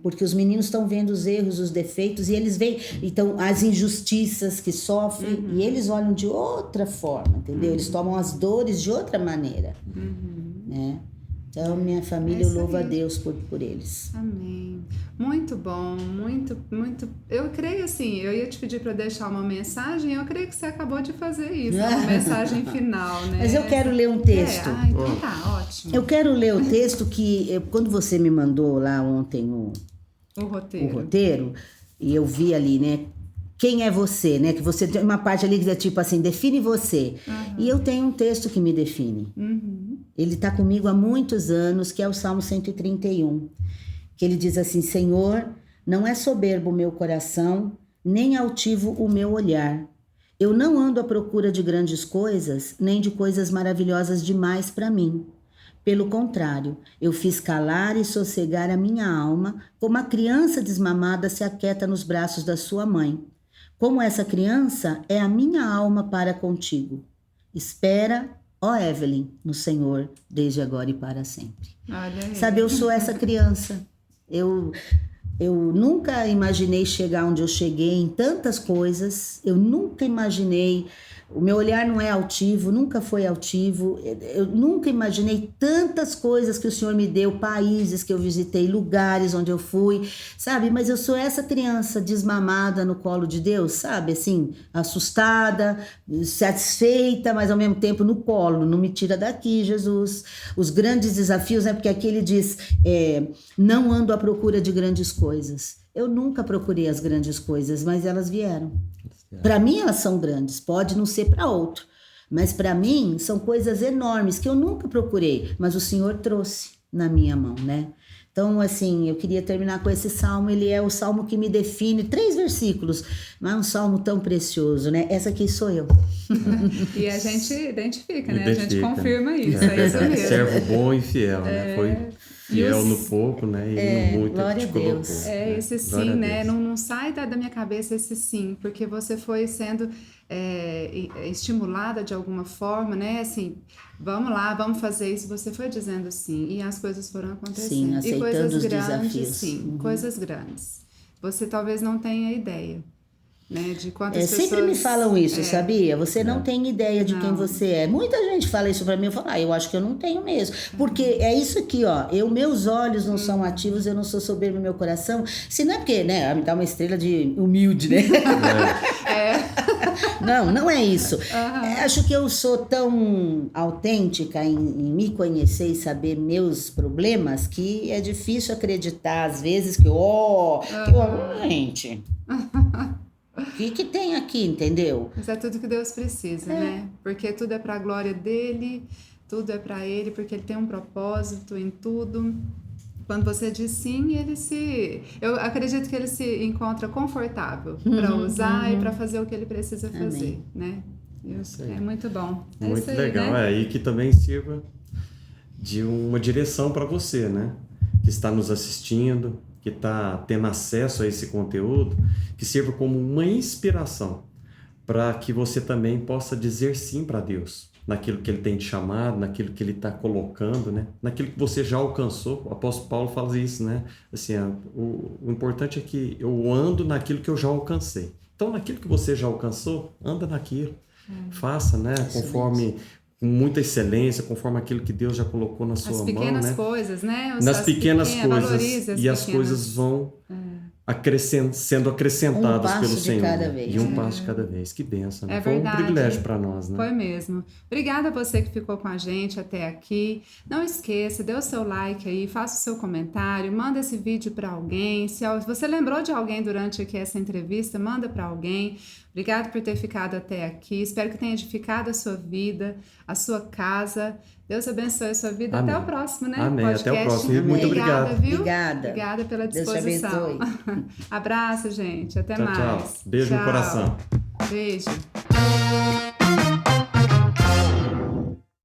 Porque os meninos estão vendo os erros, os defeitos, e eles veem então, as injustiças que sofrem, e eles olham de outra forma, entendeu? Eles tomam as dores de outra maneira. Né? Então, minha família, eu louvo a Deus por eles. Amém. Muito bom, muito, muito. Eu creio assim, eu ia te pedir para deixar uma mensagem, eu creio que você acabou de fazer isso, uma mensagem final, né? Mas eu quero ler um texto. Então tá, ótimo. Eu quero ler o texto que, quando você me mandou lá ontem o roteiro, e eu vi ali, né? Quem é você, né? Que você tem uma parte ali que é tipo assim, define você. E eu tenho um texto que me define. Ele está comigo há muitos anos, que é o Salmo 131. Que ele diz assim, Senhor, não é soberbo o meu coração, nem altivo o meu olhar. Eu não ando à procura de grandes coisas, nem de coisas maravilhosas demais para mim. Pelo contrário, eu fiz calar e sossegar a minha alma, como a criança desmamada se aquieta nos braços da sua mãe. Como essa criança é a minha alma para contigo. Espera, ó Evelyn, no Senhor, desde agora e para sempre. Olha aí. Sabe, eu sou essa criança. Eu nunca imaginei chegar onde eu cheguei em tantas coisas. Eu nunca imaginei. O meu olhar não é altivo, nunca foi altivo. Eu nunca imaginei tantas coisas que o Senhor me deu, países que eu visitei, lugares onde eu fui, sabe? Mas eu sou essa criança desmamada no colo de Deus, sabe? Assim, assustada, satisfeita, mas ao mesmo tempo no colo. Não me tira daqui, Jesus. Os grandes desafios, né? Porque aqui ele diz, não ando à procura de grandes coisas. Eu nunca procurei as grandes coisas, mas elas vieram. Para mim elas são grandes, pode não ser para outro, mas para mim são coisas enormes que eu nunca procurei, mas o Senhor trouxe na minha mão, né? Então, assim, eu queria terminar com esse salmo, ele é o salmo que me define, 3 versículos, mas é um salmo tão precioso, né? Essa aqui sou eu. E a gente identifica, né? A gente confirma isso, é isso mesmo. Servo bom e fiel, né? Foi fiel no pouco, né? E no muito ele te colocou. Esse sim, né? Não sai da minha cabeça esse sim, porque você foi sendo estimulada de alguma forma, né? Assim, vamos lá, vamos fazer isso. Você foi dizendo sim, e as coisas foram acontecendo. Sim, aceitando e coisas os grandes, desafios. sim, coisas grandes. Você talvez não tenha ideia, né? De quantas pessoas... Sempre me falam isso, sabia? Você não tem ideia de quem você é. Muita gente fala isso pra mim, eu falo, eu acho que eu não tenho mesmo. Porque é isso aqui, ó, meus olhos não são ativos, eu não sou soberbo no meu coração. Se não é porque, né, me dá uma estrela de humilde, né? Não é isso. Acho que eu sou tão autêntica em me conhecer e saber meus problemas que é difícil acreditar, às vezes, que gente... O que tem aqui, entendeu? Mas é tudo que Deus precisa, né? Porque tudo é para a glória dele, tudo é para ele, porque ele tem um propósito em tudo. Quando você diz sim, eu acredito que ele se encontra confortável para usar e para fazer o que ele precisa fazer, né? É muito bom. Muito aí, legal, né? E que também sirva de uma direção para você, né? Que está nos assistindo, que está tendo acesso a esse conteúdo, que sirva como uma inspiração para que você também possa dizer sim para Deus, naquilo que Ele tem te chamado, naquilo que Ele está colocando, né? Naquilo que você já alcançou. O apóstolo Paulo fala isso, né? Assim, o importante é que eu ando naquilo que eu já alcancei. Então, naquilo que você já alcançou, anda naquilo. Faça, né? Conforme... com muita excelência, conforme aquilo que Deus já colocou na sua mão, né? As pequenas coisas, né? Nas pequenas coisas, as coisas vão sendo acrescentadas pelo Senhor. Cada vez. E um passo de cada vez. Que bênção, né? Foi verdade. Um privilégio para nós, né? Foi mesmo. Obrigada a você que ficou com a gente até aqui. Não esqueça, dê o seu like aí, faça o seu comentário, manda esse vídeo para alguém. Se você lembrou de alguém durante aqui essa entrevista, manda para alguém. Obrigada por ter ficado até aqui. Espero que tenha edificado a sua vida, a sua casa. Deus abençoe a sua vida. Amém. Até o próximo, né? Amém. Podcast. Até o próximo. Amém. Muito obrigado. Viu? Obrigada. Obrigada pela disposição. Deus te abençoe. Abraço, gente. Até tchau, mais. Tchau. Beijo no coração. Beijo.